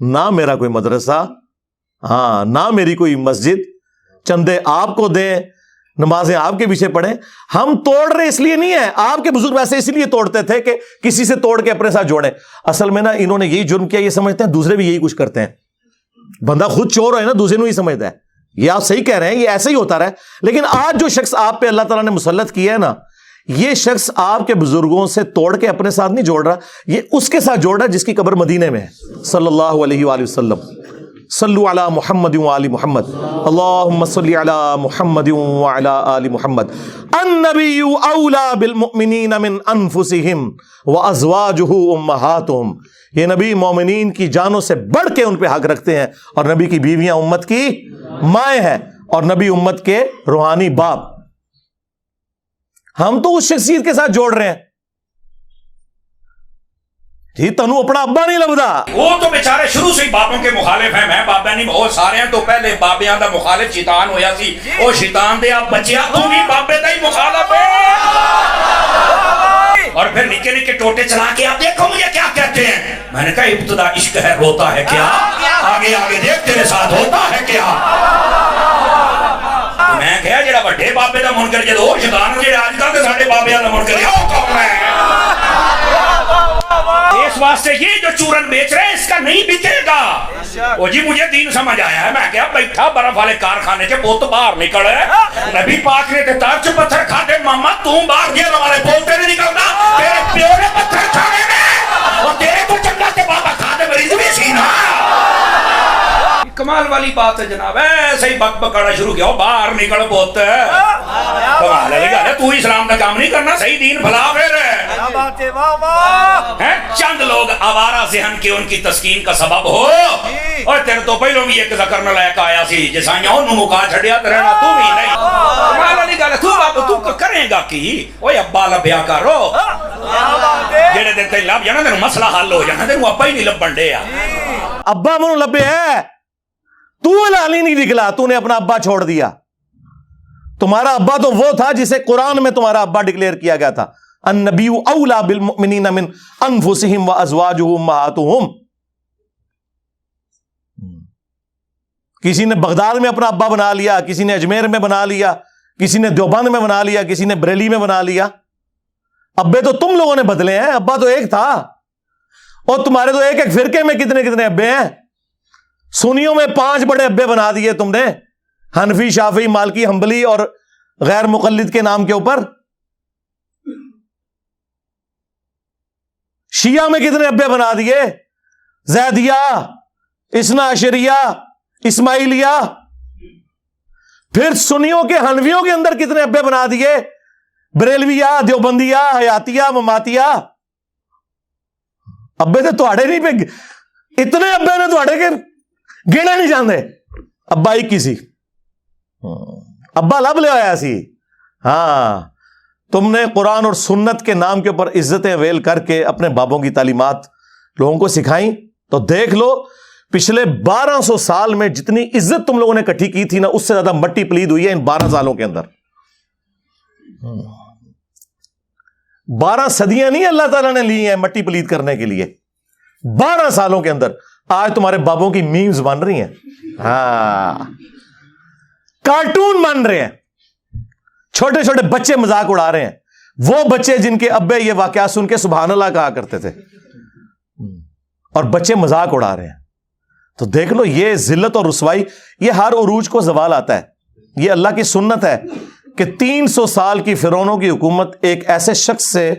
نہ میرا کوئی مدرسہ, ہاں نہ میری کوئی مسجد, چندے آپ کو دیں, نمازیں آپ کے پیچھے پڑھیں. ہم توڑ رہے اس لیے نہیں ہے, آپ کے بزرگ ویسے اس لیے توڑتے تھے کہ کسی سے توڑ کے اپنے ساتھ جوڑیں. اصل میں نا انہوں نے یہی جرم کیا, یہ سمجھتے ہیں دوسرے بھی یہی کچھ کرتے ہیں. بندہ خود چور ہے نا, دوسرے کو ہی سمجھتا ہے. یہ آپ صحیح کہہ رہے ہیں, یہ ایسے ہی ہوتا رہا ہے. لیکن آج جو شخص آپ پہ اللہ تعالیٰ نے مسلط کیا ہے نا, یہ شخص آپ کے بزرگوں سے توڑ کے اپنے ساتھ نہیں جوڑ رہا, یہ اس کے ساتھ جوڑ رہا ہے جس کی قبر مدینے میں ہے. صلی اللہ علیہ وآلہ وسلم. صلو علی محمد وآل محمد, اللہم صلی علی محمد وعلی آل محمد. النبی اولا بالمؤمنین من انفسہم وازواجہ امہاتہم. یہ نبی مومنین کی جانوں سے بڑھ کے ان پہ حق رکھتے ہیں, اور نبی کی بیویاں امت کی مائیں ہیں, اور نبی امت کے روحانی باپ. ہم تو اس شخصیت کے ساتھ جوڑ رہے ہیں جی, تنو اپنا ابا نہیں لبدا. وہ تو بیچارے شروع سے ہی بابوں کے مخالف ہیں. میں بابا نہیں بہت سارے ہیں, تو پہلے بابیاں دا مخالف شیطان ہویا سی. او شیطان دے آپ بچیا, تو بھی بابے دا ہی مخالف ہے. اور پھر نکے نکے ٹوٹے چلا کے آپ دیکھو مجھے کیا کہتے ہیں. میں نے کہا ابتدا عشق ہے, روتا ہے کیا, آگے آگے دیکھ تیرے ساتھ ہوتا ہے کیا. میں کہا جڑا بڑے بابے دا منکر جے او شیطان جڑے اج کل تے ساڈے بابیاں دا منکر او کون ہے. اس واسطے یہ جو چورن بیچ رہے ہیں اس کا نہیں بکے گا. وہ جی مجھے دین سمجھ آیا ہے. میں کہا بیٹھا برف والے کارخانے کے بوت باہر نکل ہے. نبی پاک نے تے تاج پتھر کھاتے, ماما تو باہر گیا والے بولتے نہیں نکلتا. تیرے پیو نے پتھر کھانے میں, اور تیرے کو چنگا تے بابا کھاتے مریض بھی سی نا. کمال والی بات ہے جناب. ایسے ہی بک بکانا شروع کیا, باہر نکل بہت کمال ہے. تو اسلام کا کام نہیں کرنا, صحیح دین بھلا پھر. چند لوگ آوارہ ذہن کے ان کی تسکین کا سبب ہو. اور تیرے تو پہلوں بھی ایک ذکر نہ لائق آیا سی جسائیاں انہوں مکا چھڑیا ترہنا تو بھی نہیں. کمال والی گل ہے. تو بابا تو کریں گا کی, اوہ ابا لبیا کرو. جڑے دن تے لب جانا تینوں مسئلہ حل ہو جانا, تینوں ابا ہی نہیں لبن دے. ابا منو لبے ہے, تو لالی نہیں نکلا, تو نے اپنا ابا چھوڑ دیا. تمہارا ابا تو وہ تھا جسے قرآن میں تمہارا ابا ڈکلیئر کیا گیا تھا, النبی اولا بالمؤمنین من انفسہم وازواجہ امہاتہم. کسی نے بغداد میں اپنا ابا بنا لیا, کسی نے اجمیر میں بنا لیا, کسی نے دیوبند میں بنا لیا, کسی نے بریلی میں بنا لیا. ابے تو تم لوگوں نے بدلے ہیں, ابا تو ایک تھا. اور تمہارے تو ایک ایک فرقے میں کتنے کتنے ابے ہیں. سنیوں میں 5 بڑے ابے بنا دیے تم نے, حنفی, شافعی, مالکی, حنبلی اور غیر مقلد کے نام کے اوپر. شیعہ میں کتنے ابے بنا دیے, زیدیہ, اثنا عشریہ, اسماعیلیہ. پھر سنیوں کے حنفیوں کے اندر کتنے ابے بنا دیے, بریلویہ, دیوبندیہ, حیاتیہ, مماتیہ. ابے تو تھوڑے نہیں پہ, اتنے ابے نے تھوڑے کے گیڑے نہیں جاندے. ابا ہی کسی ابا لب لے آیا سی. ہاں, تم نے قرآن اور سنت کے نام کے اوپر عزتیں ویل کر کے اپنے بابوں کی تعلیمات لوگوں کو سکھائیں. تو دیکھ لو پچھلے 1200 سال میں جتنی عزت تم لوگوں نے اکٹھی کی تھی نا, اس سے زیادہ مٹی پلید ہوئی ہے ان 12 سالوں کے اندر. 12 صدیاں نہیں اللہ تعالیٰ نے لی ہیں مٹی پلید کرنے کے لیے. 12 سالوں کے اندر آج تمہارے بابوں کی میمز بن رہی ہیں. ہاں, کارٹون بن رہے ہیں, چھوٹے چھوٹے بچے مذاق اڑا رہے ہیں. وہ بچے جن کے ابے یہ واقعات سن کے سبحان اللہ کہا کرتے تھے, اور بچے مذاق اڑا رہے ہیں. تو دیکھ لو یہ ذلت اور رسوائی, یہ ہر عروج کو زوال آتا ہے. یہ اللہ کی سنت ہے کہ 300 سال کی فرعونوں کی حکومت ایک ایسے شخص سے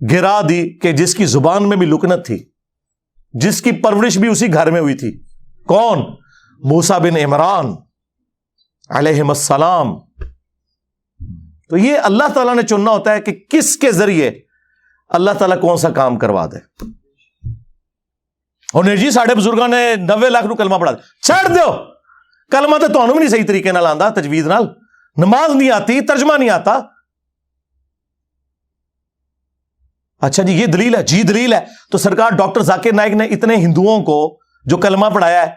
گرا دی کہ جس کی زبان میں بھی لکنت تھی, جس کی پرورش بھی اسی گھر میں ہوئی تھی. کون؟ موسیٰ بن عمران علیہ السلام. تو یہ اللہ تعالیٰ نے چننا ہوتا ہے کہ کس کے ذریعے اللہ تعالیٰ کون سا کام کروا دے. اور نہیں جی ساڑھے بزرگاں نے 90 لاکھ نو کلمہ پڑھا چھڑ دیو, کلمہ تو تانوں بھی نہیں صحیح طریقے نال آندا, تجوید نال, نماز نہیں آتی, ترجمہ نہیں آتا. اچھا جی یہ دلیل ہے, جی دلیل ہے. تو سرکار ڈاکٹر ذاکر نائک نے اتنے ہندوؤں کو جو کلمہ پڑھایا ہے,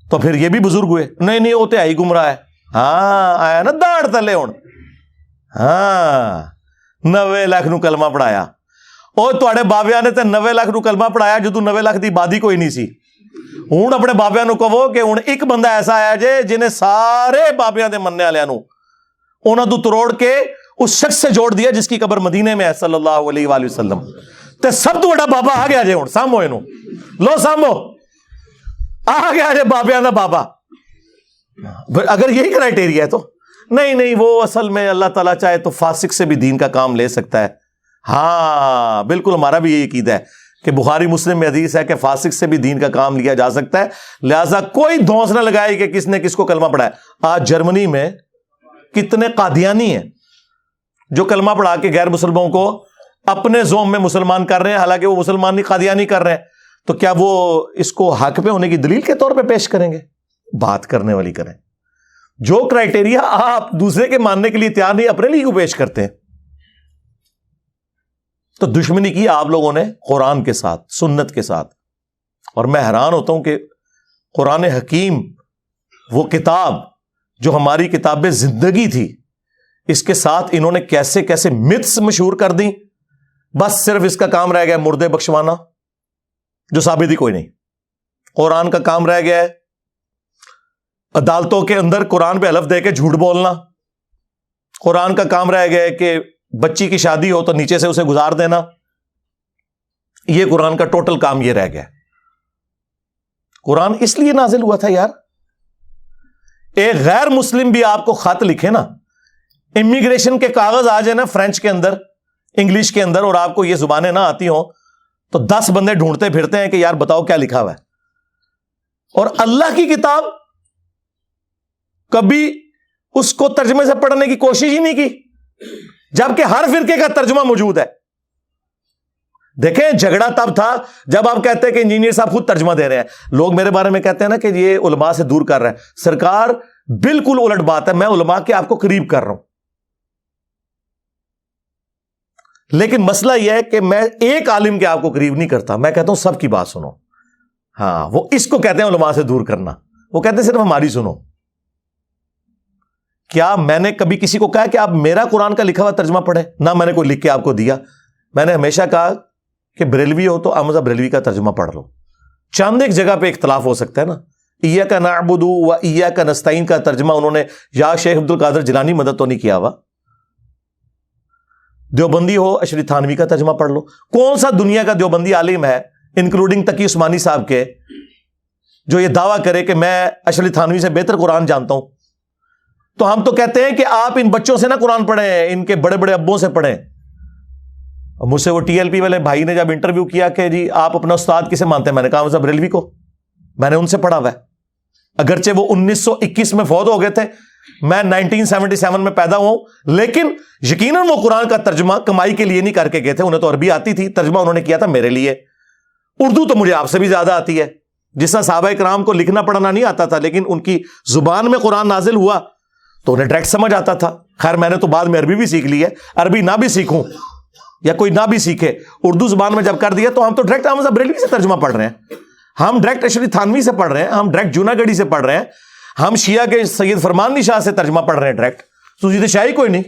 تو پھر یہ بھی بزرگ ہوئے. نہیں وہ تو ہی گمراہ ہے. ہاں آیا نا داڑ تلے ہوں. ہاں 90 لاکھ نو کلمہ پڑھایا. اور تواڈے بابیاں نے تے 90 لاکھ نو کلمہ پڑھایا جدوں 90 لاکھ دی آبادی کوئی نہیں سی. ہوں اپنے بابیاں نو کہو کہ ہوں ایک بندہ ایسا آیا جے جنہیں سارے بابیاں دے مننے والے نو انہاں تو تروڑ کے اس شخص سے جوڑ دیا جس کی قبر مدینے میں ہے صلی اللہ علیہ وآلہ وسلم. تے سب تو بڑا بابا آ گیا جے ہوں سامو اینو لو سامو آ گیا جے بابیاں دا بابا. اگر یہی کرائٹیریا ہے تو نہیں وہ اصل میں اللہ تعالیٰ چاہے تو فاسق سے بھی دین کا کام لے سکتا ہے. ہاں بالکل ہمارا بھی یہی عقیدہ ہے کہ بخاری مسلم میں حدیث ہے کہ فاسق سے بھی دین کا کام لیا جا سکتا ہے. لہذا کوئی دھونس نہ لگائے کہ کس نے کس کو کلمہ پڑھایا. آج جرمنی میں کتنے قادیانی ہیں جو کلمہ پڑھا کے غیر مسلمانوں کو اپنے زوم میں مسلمان کر رہے ہیں، حالانکہ وہ مسلمان نہیں قادیانی کر رہے ہیں. تو کیا وہ اس کو حق پہ ہونے کی دلیل کے طور پہ پیش کریں گے؟ بات کرنے والی کریں. جو کرائٹیریا آپ دوسرے کے ماننے کے لیے تیار نہیں اپنے لیے کیوں پیش کرتے ہیں؟ تو دشمنی کی آپ لوگوں نے قرآن کے ساتھ، سنت کے ساتھ. اور میں حیران ہوتا ہوں کہ قرآن حکیم وہ کتاب جو ہماری کتاب زندگی تھی، اس کے ساتھ انہوں نے کیسے کیسے متس مشہور کر دیں. بس صرف اس کا کام رہ گیا مردے بخشوانا جو ثابت ہی کوئی نہیں. قرآن کا کام رہ گیا ہے عدالتوں کے اندر قرآن پہ حلف دے کے جھوٹ بولنا. قرآن کا کام رہ گیا ہے کہ بچی کی شادی ہو تو نیچے سے اسے گزار دینا. یہ قرآن کا ٹوٹل کام یہ رہ گیا. قرآن اس لیے نازل ہوا تھا یار، ایک غیر مسلم بھی آپ کو خط لکھے نا، امیگریشن کے کاغذ آ جائے نا فرینچ کے اندر، انگلش کے اندر، اور آپ کو یہ زبانیں نہ آتی ہوں تو 10 بندے ڈھونڈتے پھرتے ہیں کہ یار بتاؤ کیا لکھا ہوا ہے. اور اللہ کی کتاب کبھی اس کو ترجمے سے پڑھنے کی کوشش ہی نہیں کی، جبکہ ہر فرقے کا ترجمہ موجود ہے. دیکھیں جھگڑا تب تھا جب آپ کہتے ہیں کہ انجینئر صاحب خود ترجمہ دے رہے ہیں. لوگ میرے بارے میں کہتے ہیں نا کہ یہ علماء سے دور کر رہے ہیں. سرکار بالکل الٹ بات ہے، میں علماء کے آپ کو قریب کر رہا ہوں. لیکن مسئلہ یہ ہے کہ میں ایک عالم کے آپ کو قریب نہیں کرتا، میں کہتا ہوں سب کی بات سنو. ہاں وہ اس کو کہتے ہیں علماء سے دور کرنا، وہ کہتے ہیں صرف ہماری سنو. کیا میں نے کبھی کسی کو کہا کہ آپ میرا قرآن کا لکھا ہوا ترجمہ پڑھیں؟ نہ میں نے کوئی لکھ کے آپ کو دیا. میں نے ہمیشہ کہا کہ بریلوی ہو تو احمد بریلوی کا ترجمہ پڑھ لو. چاند ایک جگہ پہ اختلاف ہو سکتا ہے نا. ایاک نعبد و ایاک نستعین کا ترجمہ انہوں نے یا شیخ عبد القادر جیلانی مدد تو نہیں کیا ہوا. دیوبندی ہو اشری تھانوی کا ترجمہ پڑھ لو. کون سا دنیا کا دیوبندی عالم ہے انکلوڈنگ تقی عثمانی صاحب کے جو یہ دعویٰ کرے کہ میں اشری تھانوی سے بہتر قرآن جانتا ہوں؟ تو ہم تو کہتے ہیں کہ آپ ان بچوں سے نہ قرآن پڑھیں، ان کے بڑے بڑے ابوں سے پڑھیں. مجھ سے وہ ٹی ایل پی والے بھائی نے جب انٹرویو کیا کہ جی آپ اپنا استاد کسے مانتے ہیں، میں نے کہا مذہب بریلوی کو. میں نے ان سے پڑھا ہوا ہے، اگرچہ وہ 1921 میں فوت ہو گئے تھے، میں 1977 میں پیدا ہوا ہوں. لیکن یقیناً وہ قرآن کا ترجمہ کمائی کے لیے نہیں کر کے گئے تھے، انہیں تو عربی آتی تھی، ترجمہ انہوں نے کیا تھا میرے لیے. اردو تو مجھے آپ سے بھی زیادہ آتی ہے. جس طرح صحابہ کرام کو لکھنا پڑھنا نہیں آتا تھا لیکن ان کی زبان میں قرآن نازل ہوا تو انہیں ڈائریکٹ سمجھ آتا تھا. خیر میں نے تو بعد میں عربی بھی سیکھ لی ہے، عربی نہ بھی سیکھوں یا کوئی نہ بھی سیکھے، اردو زبان میں جب کر دیا تو ہم تو ڈائریکٹ احمد بریلوی سے ترجمہ پڑھ رہے ہیں، ہم ڈائریکٹ اشری تھانوی سے پڑھ رہے ہیں، ہم ڈائریکٹ جوناگڑھی سے پڑھ رہے ہیں، ہم شیعہ کے سید فرمان شاہ سے ترجمہ پڑھ رہے ہیں ڈائریکٹ. تو یہ شاہی کوئی نہیں.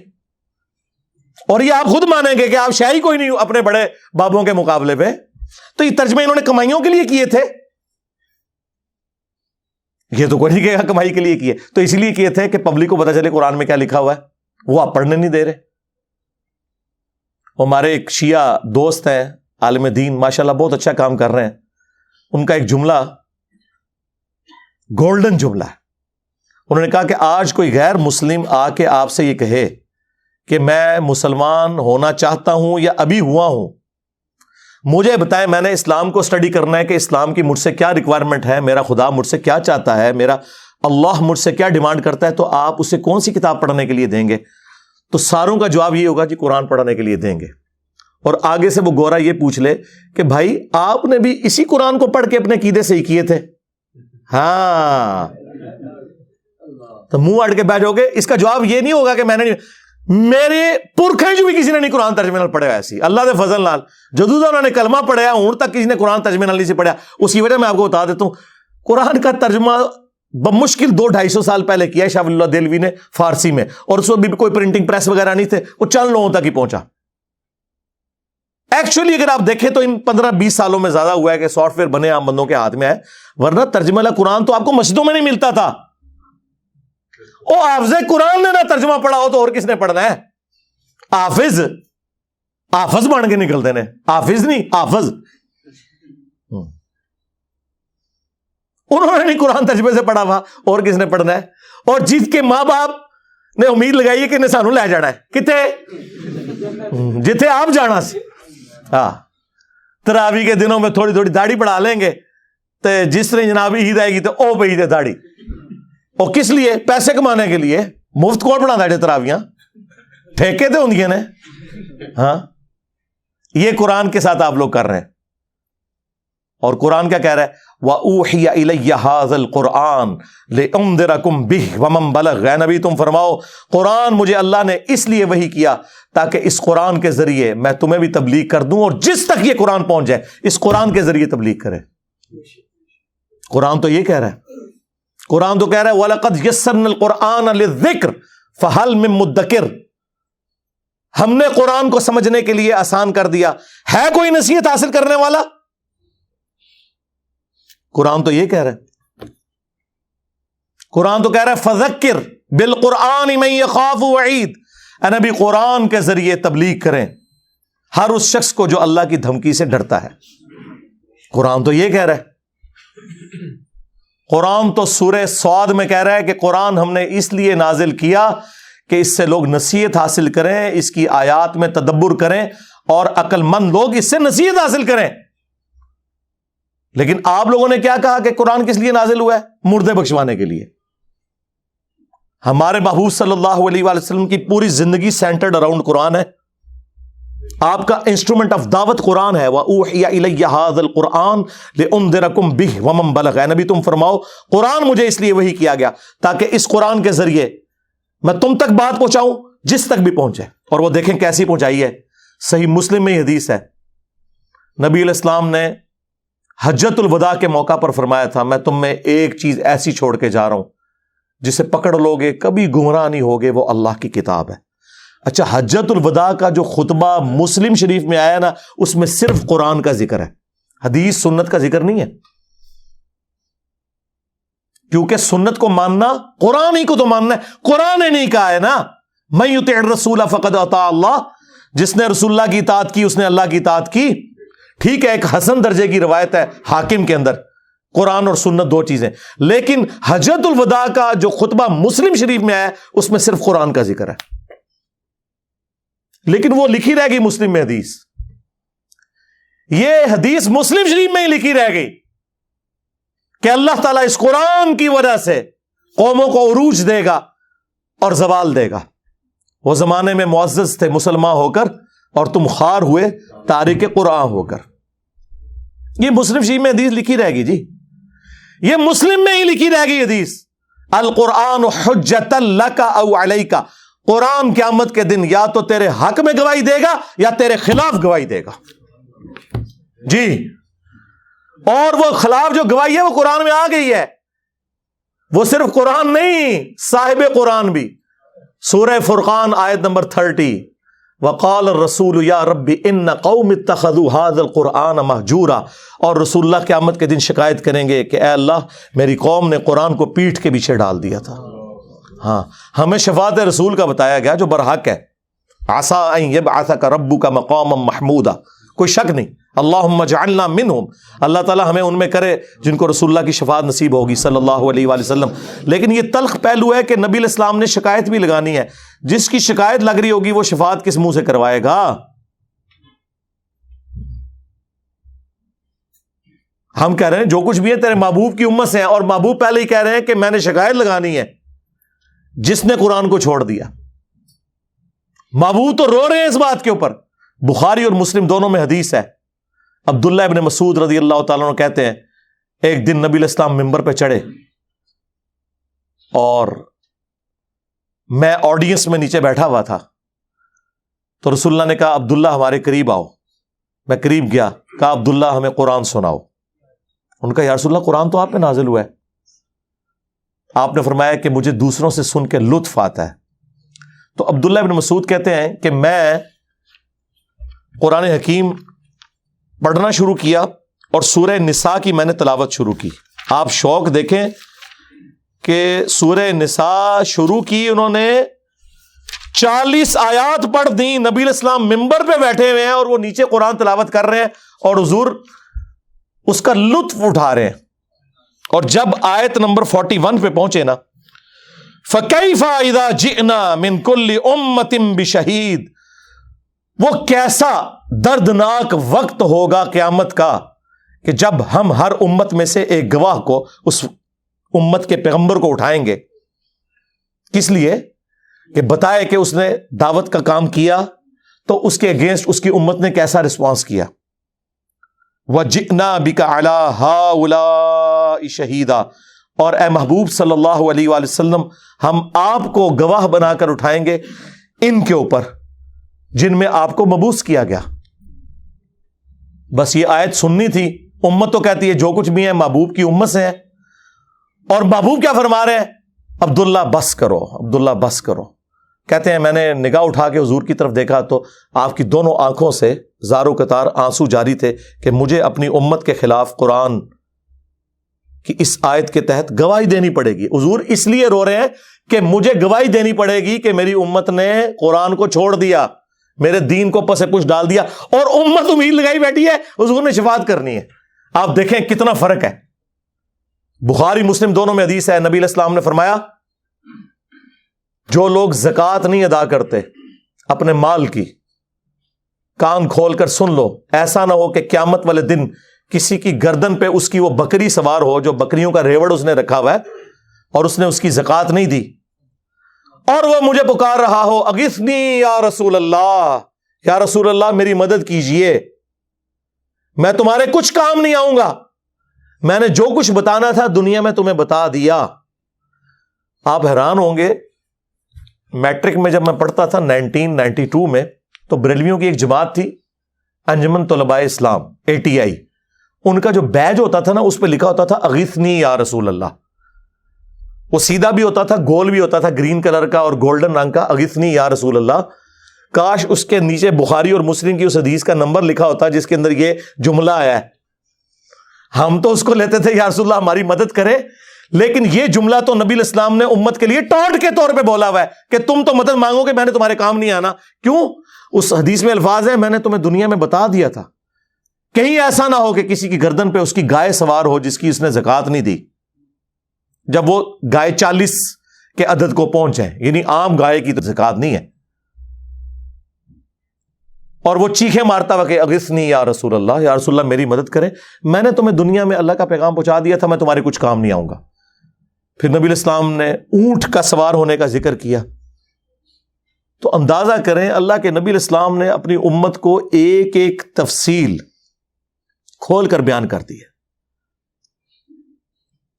اور یہ آپ خود مانیں گے کہ آپ شاہی کوئی نہیں اپنے بڑے بابوں کے مقابلے پہ. تو یہ ترجمے انہوں نے کمائیوں کے لیے کیے تھے، یہ تو کوئی نہیں کہے گا کمائی کے لیے کیے. تو اس لیے کیے تھے کہ پبلک کو پتا چلے قرآن میں کیا لکھا ہوا ہے. وہ آپ پڑھنے نہیں دے رہے. ہمارے ایک شیعہ دوست ہیں عالم دین، ماشاءاللہ بہت اچھا کام کر رہے ہیں. ان کا ایک جملہ گولڈن جملہ ہے. انہوں نے کہا کہ آج کوئی غیر مسلم آ کے آپ سے یہ کہے کہ میں مسلمان ہونا چاہتا ہوں یا ابھی ہوا ہوں، مجھے بتائیں میں نے اسلام کو اسٹڈی کرنا ہے کہ اسلام کی مجھ سے کیا ریکوائرمنٹ ہے، میرا خدا مجھ سے کیا چاہتا ہے، میرا اللہ مجھ سے کیا ڈیمانڈ کرتا ہے، تو آپ اسے کون سی کتاب پڑھنے کے لیے دیں گے؟ تو ساروں کا جواب یہ ہوگا جی قرآن پڑھنے کے لیے دیں گے. اور آگے سے وہ گورا یہ پوچھ لے کہ بھائی آپ نے بھی اسی قرآن کو پڑھ کے اپنے عقیدے صحیح کیے تھے؟ ہاں تو منہ اڑ کے بیٹھ جاؤ گے. اس کا جواب یہ نہیں ہوگا کہ میں نے، میرے پرکھے جو بھی کسی نے نہیں قرآن ترجمے نال پڑھا ایسی اللہ دے فضل نال جدوں انہوں نے کلمہ پڑھیا ہوں تک کسی نے قرآن ترجمے نال نہیں سی پڑھیا. اس کی وجہ میں آپ کو بتا دیتا ہوں، قرآن کا ترجمہ بمشکل 200-250 سال پہلے کیا ہے شاہ ولی اللہ دہلوی نے فارسی میں، اور اس وقت بھی کوئی پرنٹنگ پریس وغیرہ نہیں تھے، وہ چند لوگوں تک ہی پہنچا. ایکچولی اگر آپ دیکھیں تو ان 15-20 سالوں میں زیادہ ہوا ہے کہ سافٹ ویئر بنے عام بندوں کے ہاتھ میں ہے، ورنہ ترجمہ قرآن تو آپ کو مسجدوں میں نہیں ملتا تھا. او حافظ قرآن نے نہ ترجمہ پڑھا ہو تو اور کس نے پڑھنا ہے؟ حافظ بن کے نکلتے ہیں، حافظ نہیں حافظ. انہوں نے نہیں قرآن ترجمے سے پڑھا ہوا، اور کس نے پڑھنا ہے؟ اور جس کے ماں باپ نے امید لگائی ہے کہ انہیں سانو لے جانا ہے کتے جتھے آپ جانا سی. ہاں تراوی کے دنوں میں تھوڑی تھوڑی داڑھی بڑھا لیں گے تو جس طرح جناب عید آئے گی تو او پہ عید ہے داڑھی. اور کس لیے؟ پیسے کمانے کے لیے. مفت کون بنا دے تراویاں؟ ٹھیکے تو ہوں نے. ہاں یہ قرآن کے ساتھ آپ لوگ کر رہے ہیں. اور قرآن کیا کہہ رہا ہے؟ وَأُوحِيَ إِلَيَّ هَذَا الْقُرْآنُ لِأُنذِرَكُم بِهِ وَمَن بَلَغَ. اے نبی تم فرماؤ قرآن مجھے اللہ نے اس لیے وحی کیا تاکہ اس قرآن کے ذریعے میں تمہیں بھی تبلیغ کر دوں، اور جس تک یہ قرآن پہنچ جائے اس قرآن کے ذریعے تبلیغ کرے. قرآن تو یہ کہہ رہا ہے. قرآن تو کہہ رہا ہے وَلَقَدْ يَسَّرْنَا الْقُرْآنَ لِلذِّكْرِ فَهَلْ مِن مُدَّكِرٍ. ہم نے قرآن کو سمجھنے کے لیے آسان کر دیا، ہے کوئی نصیحت حاصل کرنے والا؟ قرآن تو یہ کہہ رہا ہے. قرآن تو کہہ رہا ہے فذکر بالقرآن من یخاف وعید. اے نبی قرآن کے ذریعے تبلیغ کریں ہر اس شخص کو جو اللہ کی دھمکی سے ڈرتا ہے. قرآن تو یہ کہہ رہا ہے. قرآن تو سورہ صاد میں کہہ رہا ہے کہ قرآن ہم نے اس لیے نازل کیا کہ اس سے لوگ نصیحت حاصل کریں، اس کی آیات میں تدبر کریں اور عقل مند لوگ اس سے نصیحت حاصل کریں. لیکن آپ لوگوں نے کیا کہا کہ قرآن کس لیے نازل ہوا ہے؟ مردے بخشوانے کے لیے. ہمارے محبوب صلی اللہ علیہ وآلہ وسلم کی پوری زندگی سینٹرڈ اراؤنڈ قرآن ہے. آپ کا انسٹرومنٹ آف دعوت قرآن ہے. وَأُوحِيَ إِلَيَّ هَذَا الْقُرْآنُ لِأُنذِرَكُم بِهِ وَمَن بَلَغَ. اے نبی تم فرماؤ قرآن مجھے اس لیے وحی کیا گیا تاکہ اس قرآن کے ذریعے میں تم تک بات پہنچاؤں جس تک بھی پہنچے. اور وہ دیکھیں کیسی پہنچائی ہے. صحیح مسلم میں یہ حدیث ہے، نبی علیہ السلام نے حجت الوداع کے موقع پر فرمایا تھا میں تم میں ایک چیز ایسی چھوڑ کے جا رہا ہوں جسے پکڑ لوگے کبھی گمراہ نہیں ہوگے، وہ اللہ کی کتاب ہے. اچھا حجت الوداع کا جو خطبہ مسلم شریف میں آیا نا اس میں صرف قرآن کا ذکر ہے، حدیث سنت کا ذکر نہیں ہے. کیونکہ سنت کو ماننا قرآن ہی کو تو ماننا ہے. قرآن نے نہیں کہا ہے نا من یطع الرسول فقد اطاع اللہ. جس نے رسول اللہ کی اطاعت کی اس نے اللہ کی اطاعت کی. ٹھیک ہے ایک حسن درجے کی روایت ہے حاکم کے اندر، قرآن اور سنت دو چیزیں، لیکن حجت الوداع کا جو خطبہ مسلم شریف میں آیا اس میں صرف قرآن کا ذکر ہے. لیکن وہ لکھی رہ گئی مسلم میں حدیث. یہ حدیث مسلم شریف میں ہی لکھی رہ گئی کہ اللہ تعالیٰ اس قرآن کی وجہ سے قوموں کو عروج دے گا اور زوال دے گا. وہ زمانے میں معزز تھے مسلمان ہو کر اور تم خوار ہوئے تارک قرآن ہو کر. یہ مسلم شریف میں حدیث لکھی رہ گئی جی. یہ مسلم میں ہی لکھی رہ گئی حدیث. القرآن حجت لک او علیک. قرآن قیامت کے دن یا تو تیرے حق میں گواہی دے گا یا تیرے خلاف گواہی دے گا جی. اور وہ خلاف جو گواہی ہے وہ قرآن میں آ گئی ہے. وہ صرف قرآن نہیں، صاحب قرآن بھی. سورہ فرقان آیت نمبر 30 وقال الرسول یا رب ان قوم اتخذوا هذا القرآن مہجورا. اور رسول اللہ قیامت کے دن شکایت کریں گے کہ اے اللہ میری قوم نے قرآن کو پیٹھ کے پیچھے ڈال دیا تھا. ہاں ہمیں شفاعت رسول کا بتایا گیا جو برحق ہے. عسیٰ ان یبعثک ربک مقاما محمودا. کوئی شک نہیں. اللہم اجعلنا منہم. اللہ تعالیٰ ہمیں ان میں کرے جن کو رسول اللہ کی شفاعت نصیب ہوگی صلی اللہ علیہ وآلہ وسلم. لیکن یہ تلخ پہلو ہے کہ نبی علیہ السلام نے شکایت بھی لگانی ہے. جس کی شکایت لگ رہی ہوگی وہ شفاعت کس منہ سے کروائے گا؟ ہم کہہ رہے ہیں جو کچھ بھی ہے تیرے محبوب کی امت سے ہیں، اور محبوب پہلے ہی کہہ رہے ہیں کہ میں نے شکایت لگانی ہے جس نے قرآن کو چھوڑ دیا. محبوب تو رو رہے ہیں اس بات کے اوپر. بخاری اور مسلم دونوں میں حدیث ہے. عبداللہ ابن مسعود رضی اللہ تعالیٰ عنہ کہتے ہیں ایک دن نبی علیہ السلام ممبر پہ چڑھے اور میں آڈینس میں نیچے بیٹھا ہوا تھا. تو رسول اللہ نے کہا عبداللہ ہمارے قریب آؤ. میں قریب گیا، کہا عبداللہ ہمیں قرآن سناؤ. ان کا یا رسول اللہ قرآن تو آپ پہ نازل ہوا ہے. آپ نے فرمایا کہ مجھے دوسروں سے سن کے لطف آتا ہے. تو عبداللہ ابن مسعود کہتے ہیں کہ میں قرآن حکیم پڑھنا شروع کیا اور سورہ نساء کی میں نے تلاوت شروع کی. آپ شوق دیکھیں کہ سورہ نساء شروع کی انہوں نے 40 آیات پڑھ دی. نبی علیہ السلام ممبر پہ بیٹھے ہوئے ہیں اور وہ نیچے قرآن تلاوت کر رہے ہیں اور حضور اس کا لطف اٹھا رہے ہیں. اور جب آیت نمبر 41 پہ پہنچے نا, فَكَيْفَ إِذَا جِئْنَا مِن كُلِّ أُمَّةٍ بِشَهِيدٍ, وہ کیسا دردناک وقت ہوگا قیامت کا کہ جب ہم ہر امت میں سے ایک گواہ کو, اس امت کے پیغمبر کو اٹھائیں گے. کس لیے؟ کہ بتائے کہ اس نے دعوت کا کام کیا تو اس کے اگینسٹ اس کی امت نے کیسا رسپانس کیا. وَجِئْنَا بِكَ عَلَىٰ هَٰؤُلَاءِ شَهِيدًا, اور اے محبوب صلی اللہ علیہ وآلہ وسلم ہم آپ کو گواہ بنا کر اٹھائیں گے ان کے اوپر جن میں آپ کو مبعوث کیا گیا. بس یہ آیت سننی تھی. امت تو کہتی ہے جو کچھ بھی ہے محبوب کی امت سے ہے, اور محبوب کیا فرما رہے ہیں؟ عبداللہ بس کرو, عبداللہ بس کرو. کہتے ہیں میں نے نگاہ اٹھا کے حضور کی طرف دیکھا تو آپ کی دونوں آنکھوں سے زارو قطار آنسو جاری تھے کہ مجھے اپنی امت کے خلاف قرآن کی اس آیت کے تحت گواہی دینی پڑے گی. حضور اس لیے رو رہے ہیں کہ مجھے گواہی دینی پڑے گی کہ میری امت نے قرآن کو چھوڑ دیا, میرے دین کو پس پش ڈال دیا, اور امت امید لگائی بیٹھی ہے حضور نے شفاعت کرنی ہے. آپ دیکھیں کتنا فرق ہے. بخاری مسلم دونوں میں حدیث ہے, نبی علیہ السلام نے فرمایا جو لوگ زکوٰۃ نہیں ادا کرتے اپنے مال کی, کان کھول کر سن لو, ایسا نہ ہو کہ قیامت والے دن کسی کی گردن پہ اس کی وہ بکری سوار ہو جو بکریوں کا ریوڑ اس نے رکھا ہوا ہے اور اس نے اس کی زکوٰۃ نہیں دی, اور وہ مجھے پکار رہا ہو اغثنی یا رسول اللہ, یا رسول اللہ میری مدد کیجئے, میں تمہارے کچھ کام نہیں آؤں گا, میں نے جو کچھ بتانا تھا دنیا میں تمہیں بتا دیا. آپ حیران ہوں گے, میٹرک میں جب میں پڑھتا تھا 1992 میں, تو بریلویوں کی ایک جماعت تھی انجمن طلباء اسلام ATI, ان کا جو بیج ہوتا تھا نا اس پہ لکھا ہوتا تھا اغیثنی یا رسول اللہ. وہ سیدھا بھی ہوتا تھا, گول بھی ہوتا تھا, گرین کلر کا اور گولڈن رنگ کا, اغیثنی یا رسول اللہ. کاش اس کے نیچے بخاری اور مسلم کی اس حدیث کا نمبر لکھا ہوتا جس کے اندر یہ جملہ آیا ہے. ہم تو اس کو لیتے تھے یا رسول اللہ ہماری مدد کرے, لیکن یہ جملہ تو نبی علیہ السلام نے امت کے لیے ٹونٹ کے طور پہ بولا ہوا ہے کہ تم تو مدد مانگو گے, میں نے تمہارے کام نہیں آنا. کیوں؟ اس حدیث میں الفاظ ہے میں نے تمہیں دنیا میں بتا دیا تھا, کہیں ایسا نہ ہو کہ کسی کی گردن پہ اس کی گائے سوار ہو جس کی اس نے زکوٰۃ نہیں دی, جب وہ گائے 40 کے عدد کو پہنچے, یعنی عام گائے کی زکوٰۃ نہیں ہے, اور وہ چیخیں مارتا ہوا کہ اغثنی یا رسول اللہ, یا رسول اللہ میری مدد کرے, میں نے تمہیں دنیا میں اللہ کا پیغام پہنچا دیا تھا, میں تمہارے کچھ کام نہیں آؤں گا. پھر نبی علیہ السلام نے اونٹ کا سوار ہونے کا ذکر کیا, تو اندازہ کریں اللہ کے نبی علیہ السلام نے اپنی امت کو ایک ایک تفصیل کھول کر بیان کر دی ہے,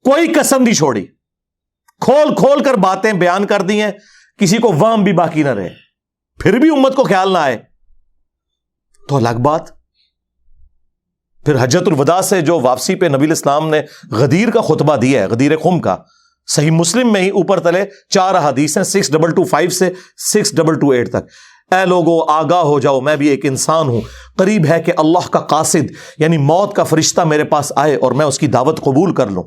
کوئی قسم نہیں چھوڑی, کھول کھول کر باتیں بیان کر دی ہیں, کسی کو وہم بھی باقی نہ رہے. پھر بھی امت کو خیال نہ آئے تو الگ بات. پھر حجۃ الوداع سے جو واپسی پہ نبی علیہ السلام نے غدیر کا خطبہ دیا ہے, غدیر خم کا, صحیح مسلم میں ہی اوپر تلے 4 احادیث ہیں 6225 سے 6228 تک. اے لوگو آگاہ ہو جاؤ, میں بھی ایک انسان ہوں, قریب ہے کہ اللہ کا قاصد یعنی موت کا فرشتہ میرے پاس آئے اور میں اس کی دعوت قبول کر لوں.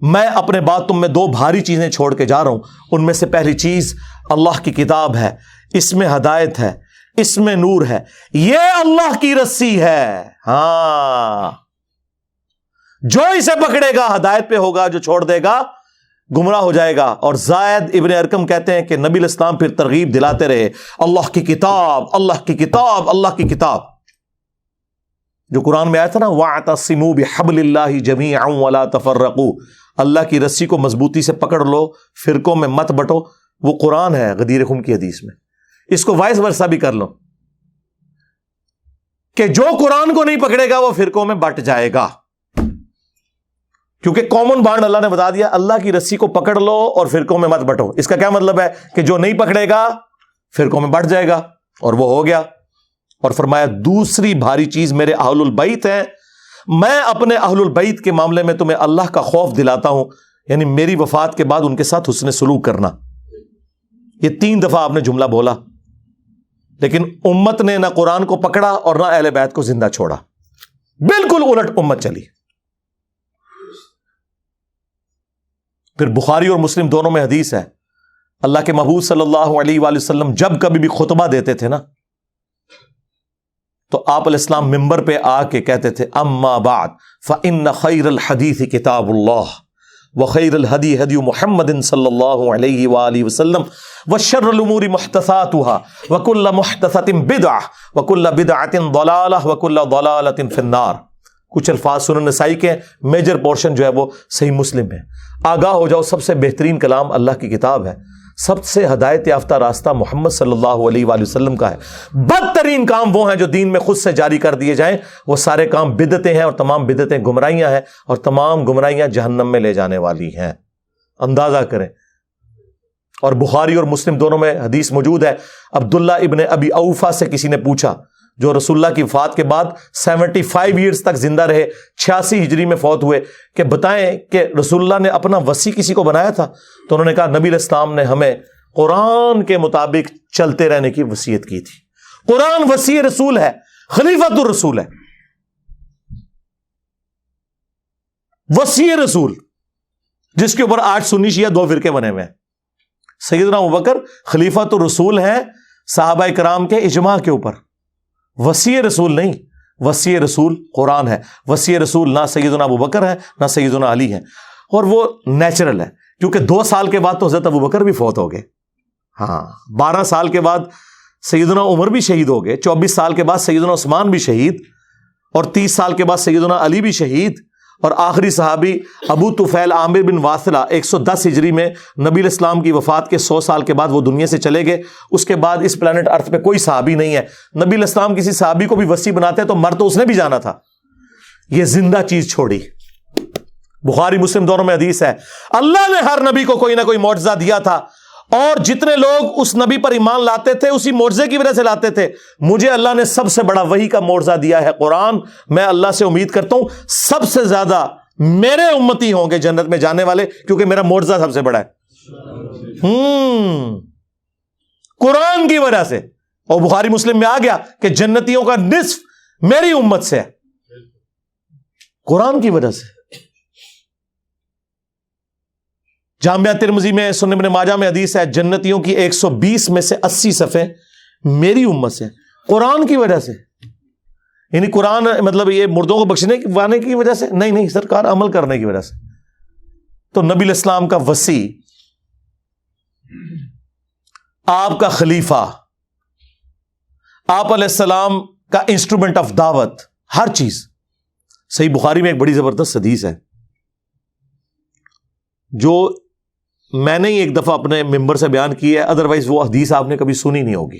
میں اپنے بعد تم میں 2 بھاری چیزیں چھوڑ کے جا رہا ہوں, ان میں سے پہلی چیز اللہ کی کتاب ہے, اس میں ہدایت ہے, اس میں نور ہے, یہ اللہ کی رسی ہے. ہاں, جو اسے پکڑے گا ہدایت پہ ہوگا, جو چھوڑ دے گا گمراہ ہو جائے گا. اور زائد ابن ارقم کہتے ہیں کہ نبی علیہ السلام پھر ترغیب دلاتے رہے, اللہ کی کتاب, اللہ کی کتاب, اللہ کی کتاب. جو قرآن میں آیا تھا نا وَاعْتَصِمُوا بِحَبْلِ اللَّهِ جَمِيعًا وَلَا تَفَرَّقُوا, اللہ کی رسی کو مضبوطی سے پکڑ لو, فرقوں میں مت بٹو. وہ قرآن ہے غدیر خم کی حدیث میں. اس کو وائس ورثہ بھی کر لو کہ جو قرآن کو نہیں پکڑے گا وہ فرقوں میں بٹ جائے گا, کیونکہ کامن بانڈ اللہ نے بتا دیا, اللہ کی رسی کو پکڑ لو اور فرقوں میں مت بٹو. اس کا کیا مطلب ہے کہ جو نہیں پکڑے گا فرقوں میں بٹ جائے گا, اور وہ ہو گیا. اور فرمایا دوسری بھاری چیز میرے اہل البیت ہیں, میں اپنے اہل البیت کے معاملے میں تمہیں اللہ کا خوف دلاتا ہوں, یعنی میری وفات کے بعد ان کے ساتھ حسن سلوک کرنا. یہ 3 دفعہ آپ نے جملہ بولا. لیکن امت نے نہ قرآن کو پکڑا اور نہ اہل بیت کو زندہ چھوڑا، بالکل الٹ امت چلی۔ پھر بخاری اور مسلم دونوں میں حدیث ہے، اللہ کے محبوب صلی اللہ علیہ وآلہ وسلم جب کبھی بھی خطبہ دیتے تھے نا تو آپ علیہ السلام ممبر پہ آ کے کہتے تھے اما بعد فإن خیر الحدیث کتاب اللہ وخیر الہدی ہدی محمد صلی اللہ علیہ وآلہ وسلم وشر الامور محدثاتها وکل محدثۃ بدعہ وکل بدعۃ ضلالہ وکل ضلالۃ فی النار۔ کچھ الفاظ سنن نسائی کے، میجر پورشن جو ہے وہ صحیح مسلم ہے۔ آگاہ ہو جاؤ، سب سے بہترین کلام اللہ کی کتاب ہے، سب سے ہدایت یافتہ راستہ محمد صلی اللہ علیہ وآلہ وسلم کا ہے۔ بدترین کام وہ ہیں جو دین میں خود سے جاری کر دیے جائیں، وہ سارے کام بدعتیں ہیں، اور تمام بدعتیں گمراہیاں ہیں، اور تمام گمراہیاں جہنم میں لے جانے والی ہیں۔ اندازہ کریں۔ اور بخاری اور مسلم دونوں میں حدیث موجود ہے، عبداللہ ابن ابی اوفا سے کسی نے پوچھا، جو رسول اللہ کی وفات کے بعد 75 ایئرز تک زندہ رہے، 86 ہجری میں فوت ہوئے، کہ بتائیں کہ رسول اللہ نے اپنا وصی کسی کو بنایا تھا؟ تو انہوں نے کہا نبی علیہ السلام نے ہمیں قرآن کے مطابق چلتے رہنے کی وصیت کی تھی۔ قرآن وصی رسول ہے، خلیفۃ الرسول ہے، وصی رسول، جس کے اوپر آج سنی شیعہ دو فرقے بنے ہوئے ہیں۔ سیدنا ابوبکر خلیفۃ الرسول ہیں صحابہ کرام کے اجماع کے اوپر، وصی رسول نہیں، وصی رسول قرآن ہے، وصی رسول نہ سیدنا ابوبکر ہے نہ سیدنا علی ہے، اور وہ نیچرل ہے، کیونکہ 2 سال کے بعد تو حضرت ابوبکر بھی فوت ہو گئے، ہاں 12 سال کے بعد سیدنا عمر بھی شہید ہو گئے، 24 سال کے بعد سیدنا عثمان بھی شہید، اور 30 سال کے بعد سیدنا علی بھی شہید، اور آخری صحابی ابو طفیل عامر بن واصلہ 110 ہجری میں نبی علیہ السلام کی وفات کے 100 سال کے بعد وہ دنیا سے چلے گئے۔ اس کے بعد اس پلانٹ ارتھ پہ کوئی صحابی نہیں ہے۔ نبی علیہ السلام کسی صحابی کو بھی وصی بناتے تو مر تو اس نے بھی جانا تھا، یہ زندہ چیز چھوڑی۔ بخاری مسلم دونوں میں حدیث ہے، اللہ نے ہر نبی کو کوئی نہ کوئی معجزہ دیا تھا، اور جتنے لوگ اس نبی پر ایمان لاتے تھے اسی معجزے کی وجہ سے لاتے تھے۔ مجھے اللہ نے سب سے بڑا وحی کا معجزہ دیا ہے قرآن۔ میں اللہ سے امید کرتا ہوں سب سے زیادہ میرے امتی ہوں گے جنت میں جانے والے، کیونکہ میرا معجزہ سب سے بڑا ہے قرآن کی وجہ سے۔ اور بخاری مسلم میں آ گیا کہ جنتیوں کا نصف میری امت سے ہے، قرآن کی وجہ سے۔ جامعہ ترمذی میں، سنن ابن ماجہ میں حدیث ہے، جنتیوں کی 120 میں سے 80 صفحے میری امت سے، قرآن کی وجہ سے۔ یعنی قرآن مطلب یہ مردوں کو بخشنے کی وجہ سے نہیں، سرکار عمل کرنے کی وجہ سے۔ تو نبی علیہ السلام کا وصی، آپ کا خلیفہ، آپ علیہ السلام کا انسٹرومنٹ آف دعوت، ہر چیز۔ صحیح بخاری میں ایک بڑی زبردست حدیث ہے جو میں نے ہی ایک دفعہ اپنے ممبر سے بیان کی ہے، ادروائز وہ حدیث آپ نے کبھی سنی نہیں ہوگی،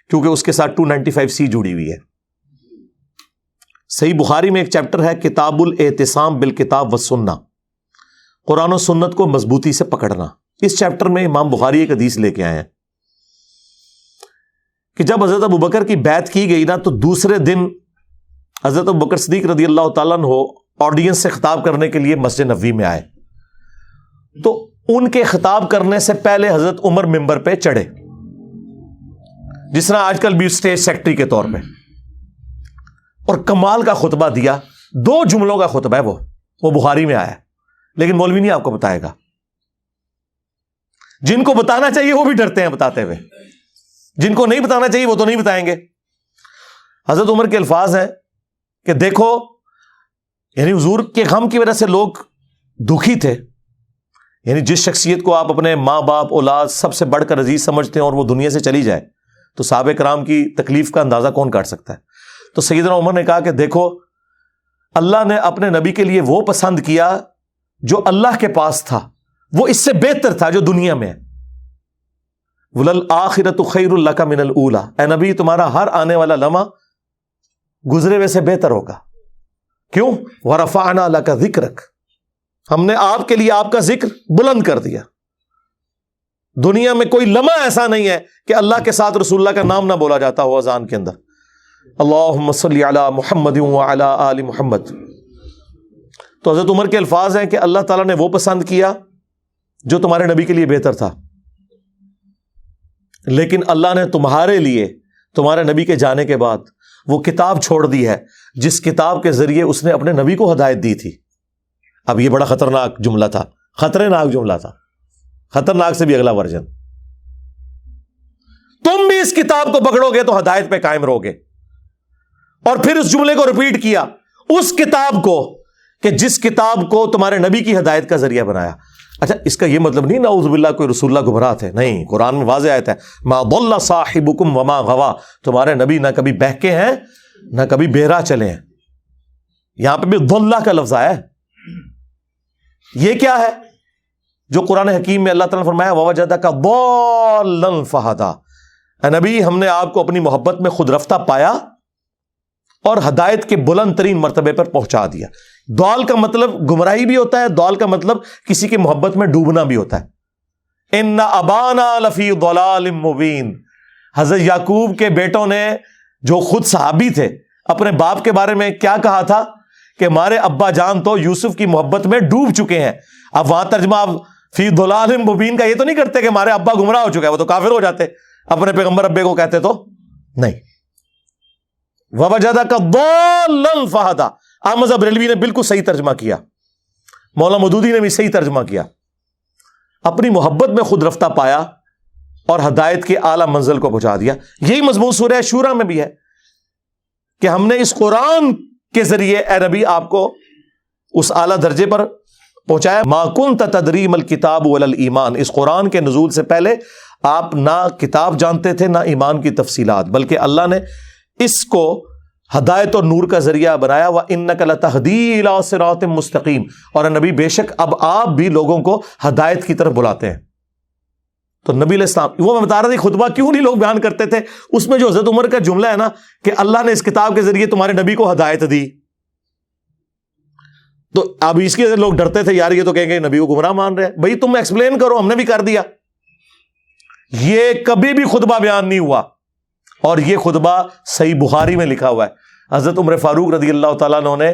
کیونکہ اس کے ساتھ 295C جڑی ہوئی ہے۔ صحیح بخاری میں ایک چیپٹر ہے کتاب الاعتصام بالکتاب والسنہ، قرآن و سنت کو مضبوطی سے پکڑنا۔ اس چیپٹر میں امام بخاری ایک حدیث لے کے آئے ہیں کہ جب حضرت ابوبکر کی بیعت کی گئی نا، تو دوسرے دن حضرت ابوبکر صدیق رضی اللہ تعالیٰ عنہ آڈینس سے خطاب کرنے کے لیے مسجد نبوی میں آئے، تو ان کے خطاب کرنے سے پہلے حضرت عمر ممبر پہ چڑھے، جس طرح آج کل بھی اسٹیج سیکرٹری کے طور پہ، اور کمال کا خطبہ دیا۔ 2 جملوں کا خطبہ ہے، وہ بخاری میں آیا، لیکن مولوی نہیں آپ کو بتائے گا۔ جن کو بتانا چاہیے وہ بھی ڈرتے ہیں بتاتے ہوئے، جن کو نہیں بتانا چاہیے وہ تو نہیں بتائیں گے۔ حضرت عمر کے الفاظ ہیں کہ دیکھو، یعنی حضور کے غم کی وجہ سے لوگ دکھی تھے، یعنی جس شخصیت کو آپ اپنے ماں باپ اولاد سب سے بڑھ کر عزیز سمجھتے ہیں اور وہ دنیا سے چلی جائے، تو صحابہ کرام کی تکلیف کا اندازہ کون کاٹ سکتا ہے۔ تو سیدنا عمر نے کہا کہ دیکھو، اللہ نے اپنے نبی کے لیے وہ پسند کیا جو اللہ کے پاس تھا، وہ اس سے بہتر تھا جو دنیا میں ہے۔ وَلَلْآخِرَةُ خَيْرٌ لَكَ مِنَ الْأُولَىٰ، اے نبی تمہارا ہر آنے والا لمحہ گزرے ہوئے سے بہتر ہوگا۔ کیوں؟ وَرَفَعْنَا لَكَ ذِكْرَكَ، ہم نے آپ کے لیے آپ کا ذکر بلند کر دیا۔ دنیا میں کوئی لمحہ ایسا نہیں ہے کہ اللہ کے ساتھ رسول اللہ کا نام نہ بولا جاتا ہو اذان کے اندر، اللہم صلی علی محمد وعلی آل محمد۔ تو حضرت عمر کے الفاظ ہیں کہ اللہ تعالیٰ نے وہ پسند کیا جو تمہارے نبی کے لیے بہتر تھا، لیکن اللہ نے تمہارے لیے تمہارے نبی کے جانے کے بعد وہ کتاب چھوڑ دی ہے جس کتاب کے ذریعے اس نے اپنے نبی کو ہدایت دی تھی. اب یہ بڑا خطرناک جملہ تھا, خطرناک جملہ تھا, خطرناک سے بھی اگلا ورژن. تم بھی اس کتاب کو پکڑو گے تو ہدایت پہ قائم رہو گے. اور پھر اس جملے کو ریپیٹ کیا, اس کتاب کو کہ جس کتاب کو تمہارے نبی کی ہدایت کا ذریعہ بنایا. اچھا, اس کا یہ مطلب نہیں نعوذ باللہ کوئی رسول اللہ گمراہ تھے, نہیں. قرآن میں واضح آیت ہے, ما ضل صاحبکم وما غوا, تمہارے نبی نہ کبھی بہکے ہیں نہ کبھی بہرا چلے ہیں. یہاں پہ بھی ضلہ کا لفظ آیا ہے. یہ کیا ہے جو قرآن حکیم میں اللہ تعالیٰ نے فرمایا ووجدک ضالا فہدی, اے نبی ہم نے آپ کو اپنی محبت میں خود رفتہ پایا اور ہدایت کے بلند ترین مرتبے پر پہنچا دیا. ضال کا مطلب گمراہی بھی ہوتا ہے, ضال کا مطلب کسی کی محبت میں ڈوبنا بھی ہوتا ہے. ان ابانا لفی ضلال مبین, حضرت یعقوب کے بیٹوں نے جو خود صحابی تھے اپنے باپ کے بارے میں کیا کہا تھا کہ ہمارے ابا جان تو یوسف کی محبت میں ڈوب چکے ہیں. اب وہاں ترجمہ آپ فی ضلال مبین کا یہ تو نہیں کرتے کہ ہمارے ابا گمراہ ہو چکے ہیں, وہ تو کافر ہو جاتے, اپنے پیغمبر ابے کو کہتے تو نہیں. ووجدک ضالا فہدی, احمد بریلوی نے بالکل صحیح ترجمہ کیا, مولانا مودودی نے بھی صحیح ترجمہ کیا. اپنی محبت میں خود رفتہ پایا اور ہدایت کے اعلیٰ منزل کو پہنچا دیا. یہی مضمون سورہ شورى میں بھی ہے کہ ہم نے اس قرآن کے ذریعے اے نبی آپ کو اس اعلیٰ درجے پر پہنچایا. ما کنت تدری ما الکتاب ولا الایمان, اس قرآن کے نزول سے پہلے آپ نہ کتاب جانتے تھے نہ ایمان کی تفصیلات, بلکہ اللہ نے اس کو ہدایت اور نور کا ذریعہ بنایا. وَإِنَّكَ لَتَهْدِي إِلَىٰ صِرَاطٍ مُسْتَقِيمٍ, اور نبی بے شک اب آپ بھی لوگوں کو ہدایت کی طرف بلاتے ہیں. تو نبی علیہ السلام, وہ میں بتا رہا تھا خطبہ کیوں نہیں لوگ بیان کرتے تھے, اس میں جو حضرت عمر کا جملہ ہے نا کہ اللہ نے اس کتاب کے ذریعے تمہارے نبی کو ہدایت دی, تو اب اس کے لوگ ڈرتے تھے یار یہ تو کہیں گے نبی کو گمراہ مان رہے ہیں. بھائی تم ایکسپلین کرو, ہم نے بھی کر دیا. یہ کبھی بھی خطبہ بیان نہیں ہوا, اور یہ خطبہ صحیح بخاری میں لکھا ہوا ہے. حضرت عمر فاروق رضی اللہ تعالیٰ عنہ نے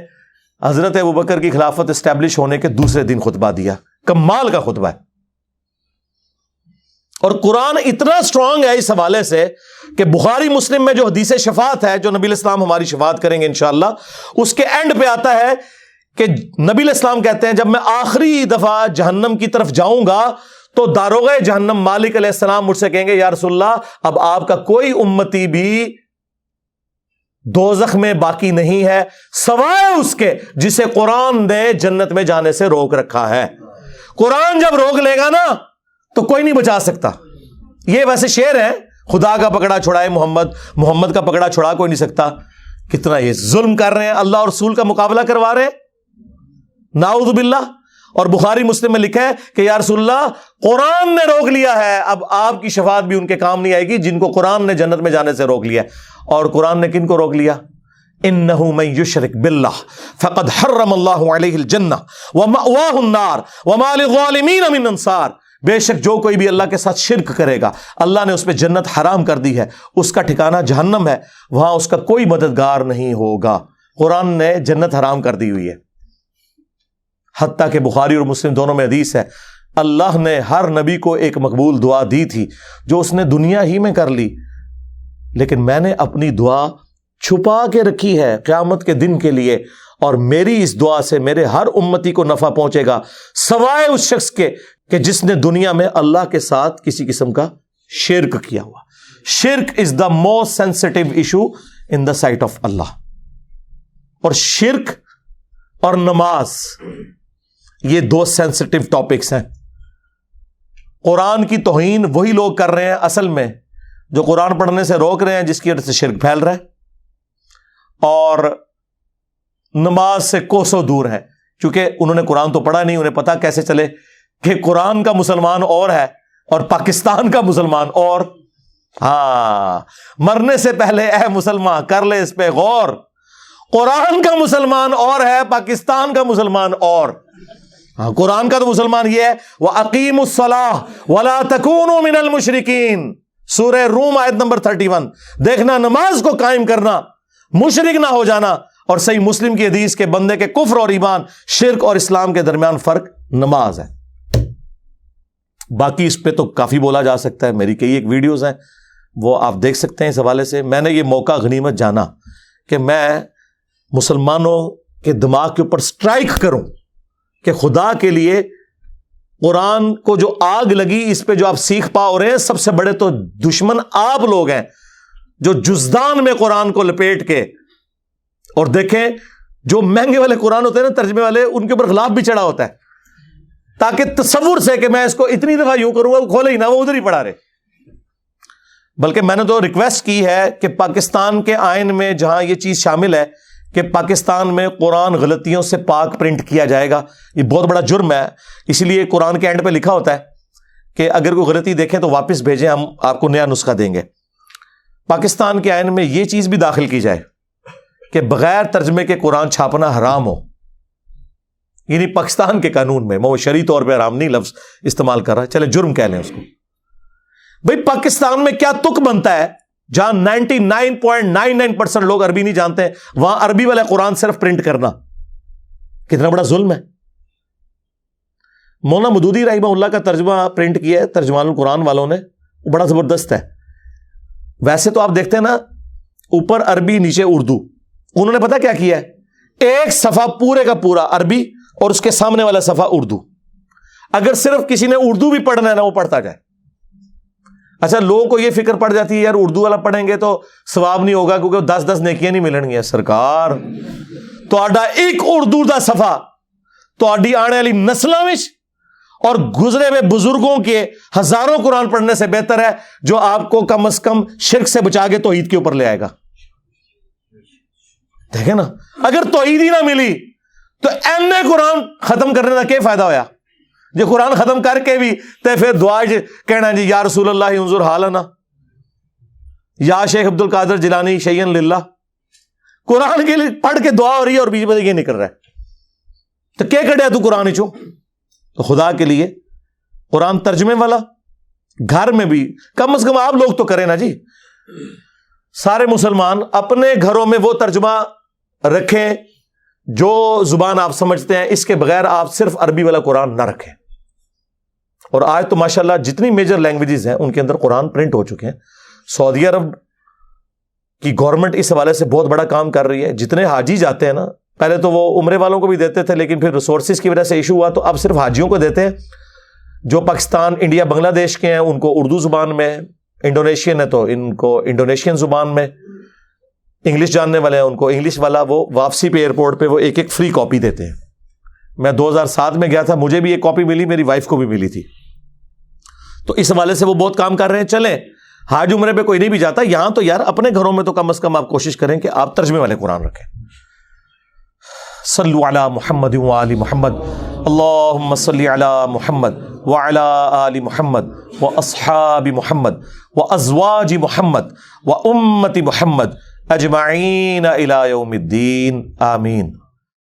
حضرت ابوبکر کی خلافت اسٹیبلش ہونے کے دوسرے دن خطبہ دیا. کمال کا خطبہ ہے. اور قرآن اتنا سٹرونگ ہے اس حوالے سے کہ بخاری مسلم میں جو حدیث شفاعت ہے, جو نبی علیہ السلام ہماری شفاعت کریں گے انشاءاللہ, اس کے اینڈ پہ آتا ہے کہ نبی علیہ السلام کہتے ہیں جب میں آخری دفعہ جہنم کی طرف جاؤں گا تو داروغہ جہنم مالک علیہ السلام مجھ سے کہیں گے یا رسول اللہ اب آپ کا کوئی امتی بھی دوزخ میں باقی نہیں ہے سوائے اس کے جسے قرآن نے جنت میں جانے سے روک رکھا ہے. قرآن جب روک لے گا نا تو کوئی نہیں بچا سکتا. یہ ویسے شعر ہے, خدا کا پکڑا چھڑائے محمد, محمد کا پکڑا چھڑا کوئی نہیں سکتا. کتنا یہ ظلم کر رہے ہیں, اللہ اور رسول کا مقابلہ کروا رہے ہیں, نعوذ باللہ. اور بخاری مسلم میں لکھا ہے کہ یا رسول اللہ قرآن نے روک لیا ہے, اب آپ کی شفاعت بھی ان کے کام نہیں آئے گی جن کو قرآن نے جنت میں جانے سے روک لیا. اور قرآن نے کن کو روک لیا؟ انہ من یشرک باللہ فقد حرم اللہ علیہ الجنہ ومأواہ النار وما للظالمین من انصار, بے شک جو کوئی بھی اللہ کے ساتھ شرک کرے گا اللہ نے اس پہ جنت حرام کر دی ہے, اس کا ٹھکانہ جہنم ہے, وہاں اس کا کوئی مددگار نہیں ہوگا. قرآن نے جنت حرام کر دی ہوئی ہے. حتیٰ کہ بخاری اور مسلم دونوں میں حدیث ہے اللہ نے ہر نبی کو ایک مقبول دعا دی تھی جو اس نے دنیا ہی میں کر لی, لیکن میں نے اپنی دعا چھپا کے رکھی ہے قیامت کے دن کے لیے, اور میری اس دعا سے میرے ہر امتی کو نفع پہنچے گا سوائے اس شخص کے کہ جس نے دنیا میں اللہ کے ساتھ کسی قسم کا شرک کیا ہوا. شرک is the most sensitive issue in the sight of Allah. اور شرک اور نماز یہ دو سینسٹیو ٹاپکس ہیں. قرآن کی توہین وہی لوگ کر رہے ہیں اصل میں جو قرآن پڑھنے سے روک رہے ہیں, جس کی وجہ سے شرک پھیل رہا ہے, اور نماز سے کوسوں دور ہے کیونکہ انہوں نے قرآن تو پڑھا نہیں, انہیں پتا کیسے چلے کہ قرآن کا مسلمان اور ہے اور پاکستان کا مسلمان اور. ہاں, مرنے سے پہلے اے مسلمان کر لے اس پہ غور, قرآن کا مسلمان اور ہے, پاکستان کا مسلمان اور. ہاں, قرآن کا تو مسلمان یہ ہے وَأَقِيمُوا الصَّلَاةَ وَلَا تَكُونُوا مِنَ الْمُشْرِكِينَ, سورہ روم آیت نمبر 31. دیکھنا نماز کو قائم کرنا, مشرک نہ ہو جانا. اور صحیح مسلم کی حدیث کے بندے کے کفر اور ایمان, شرک اور اسلام کے درمیان فرق نماز ہے. باقی اس پہ تو کافی بولا جا سکتا ہے, میری کئی ایک ویڈیوز ہیں وہ آپ دیکھ سکتے ہیں اس حوالے سے. میں نے یہ موقع غنیمت جانا کہ میں مسلمانوں کے دماغ کے اوپر سٹرائک کروں کہ خدا کے لیے قرآن کو جو آگ لگی اس پہ جو آپ سیکھ پا رہے ہیں، سب سے بڑے تو دشمن آپ لوگ ہیں جو جزدان میں قرآن کو لپیٹ کے. اور دیکھیں جو مہنگے والے قرآن ہوتے ہیں نا ترجمے والے، ان کے اوپر غلاف بھی چڑھا ہوتا ہے تاکہ تصور سے کہ میں اس کو اتنی دفعہ یوں کروں گا وہ کھولے ہی نہ، وہ ادھر ہی پڑھا رہے. بلکہ میں نے تو ریکویسٹ کی ہے کہ پاکستان کے آئین میں جہاں یہ چیز شامل ہے کہ پاکستان میں قرآن غلطیوں سے پاک پرنٹ کیا جائے گا، یہ بہت بڑا جرم ہے. اسی لیے قرآن کے اینڈ پہ لکھا ہوتا ہے کہ اگر کوئی غلطی دیکھیں تو واپس بھیجیں، ہم آپ کو نیا نسخہ دیں گے. پاکستان کے آئین میں یہ چیز بھی داخل کی جائے کہ بغیر ترجمے کے قرآن چھاپنا حرام ہو. یعنی پاکستان کے قانون میں، وہ شرعی طور پہ حرام نہیں لفظ استعمال کر رہا، چلے جرم کہہ لیں اس کو. بھئی پاکستان میں کیا تک بنتا ہے جہاں 99.99% لوگ عربی نہیں جانتے ہیں، وہاں عربی والا قرآن صرف پرنٹ کرنا کتنا بڑا ظلم ہے. مولانا مودودی رحمہ اللہ کا ترجمہ پرنٹ کیا ہے ترجمان القرآن والوں نے، وہ بڑا زبردست ہے. ویسے تو آپ دیکھتے ہیں نا اوپر عربی نیچے اردو، انہوں نے پتا کیا کیا ہے، ایک صفحہ پورے کا پورا عربی اور اس کے سامنے والا صفحہ اردو. اگر صرف کسی نے اردو بھی پڑھنا ہے نا وہ پڑھتا جائے. اچھا لوگوں کو یہ فکر پڑ جاتی ہے یار اردو والا پڑھیں گے تو ثواب نہیں ہوگا کیونکہ 10 نیکیاں نہیں ملن گیا. سرکار تو ایک اردو دا صفحہ تو آنے والی نسلوں میں اور گزرے ہوئے بزرگوں کے ہزاروں قرآن پڑھنے سے بہتر ہے جو آپ کو کم از کم شرک سے بچا کے توحید کے اوپر لے آئے گا. دیکھیں نا اگر توحید ہی نہ ملی تو ایم اے قرآن ختم کرنے کا کیا فائدہ ہویا؟ جو قرآن ختم کر کے بھی تے پھر دعا کہنا جی یا رسول اللہ انظر حالنا، یا شیخ عبد القادر جیلانی شیئن للہ. قرآن کے لیے پڑھ کے دعا ہو رہی ہے اور بیچ میں یہ نہیں کر رہا ہے تو کیا کڑیا تو قرآن چو. تو خدا کے لیے قرآن ترجمے والا گھر میں بھی کم از کم آپ لوگ تو کریں نا جی. سارے مسلمان اپنے گھروں میں وہ ترجمہ رکھیں جو زبان آپ سمجھتے ہیں، اس کے بغیر آپ صرف عربی والا قرآن نہ رکھیں. اور آج تو ماشاءاللہ جتنی میجر لینگویجز ہیں ان کے اندر قرآن پرنٹ ہو چکے ہیں. سعودی عرب کی گورنمنٹ اس حوالے سے بہت بڑا کام کر رہی ہے. جتنے حاجی جاتے ہیں نا، پہلے تو وہ عمرے والوں کو بھی دیتے تھے لیکن پھر ریسورسز کی وجہ سے ایشو ہوا تو اب صرف حاجیوں کو دیتے ہیں. جو پاکستان انڈیا بنگلہ دیش کے ہیں ان کو اردو زبان میں، انڈونیشین ہے تو ان کو انڈونیشین زبان میں، انگلش جاننے والے ہیں ان کو انگلش والا. وہ واپسی پہ ایئرپورٹ پہ وہ ایک فری کاپی دیتے ہیں. میں 2007 میں گیا تھا، مجھے بھی ایک کاپی ملی، میری وائف کو بھی ملی تھی. تو اس حوالے سے وہ بہت کام کر رہے ہیں. چلیں حاج عمرے پہ کوئی نہیں بھی جاتا، یہاں تو یار اپنے گھروں میں تو کم از کم آپ کوشش کریں کہ آپ ترجمے والے قرآن رکھیں. صلو علی محمد وآل محمد، اللہم صلی علی محمد وعلی آل محمد واصحاب محمد وازواج محمد وامت محمد اجمعین الی یوم الدین، آمین.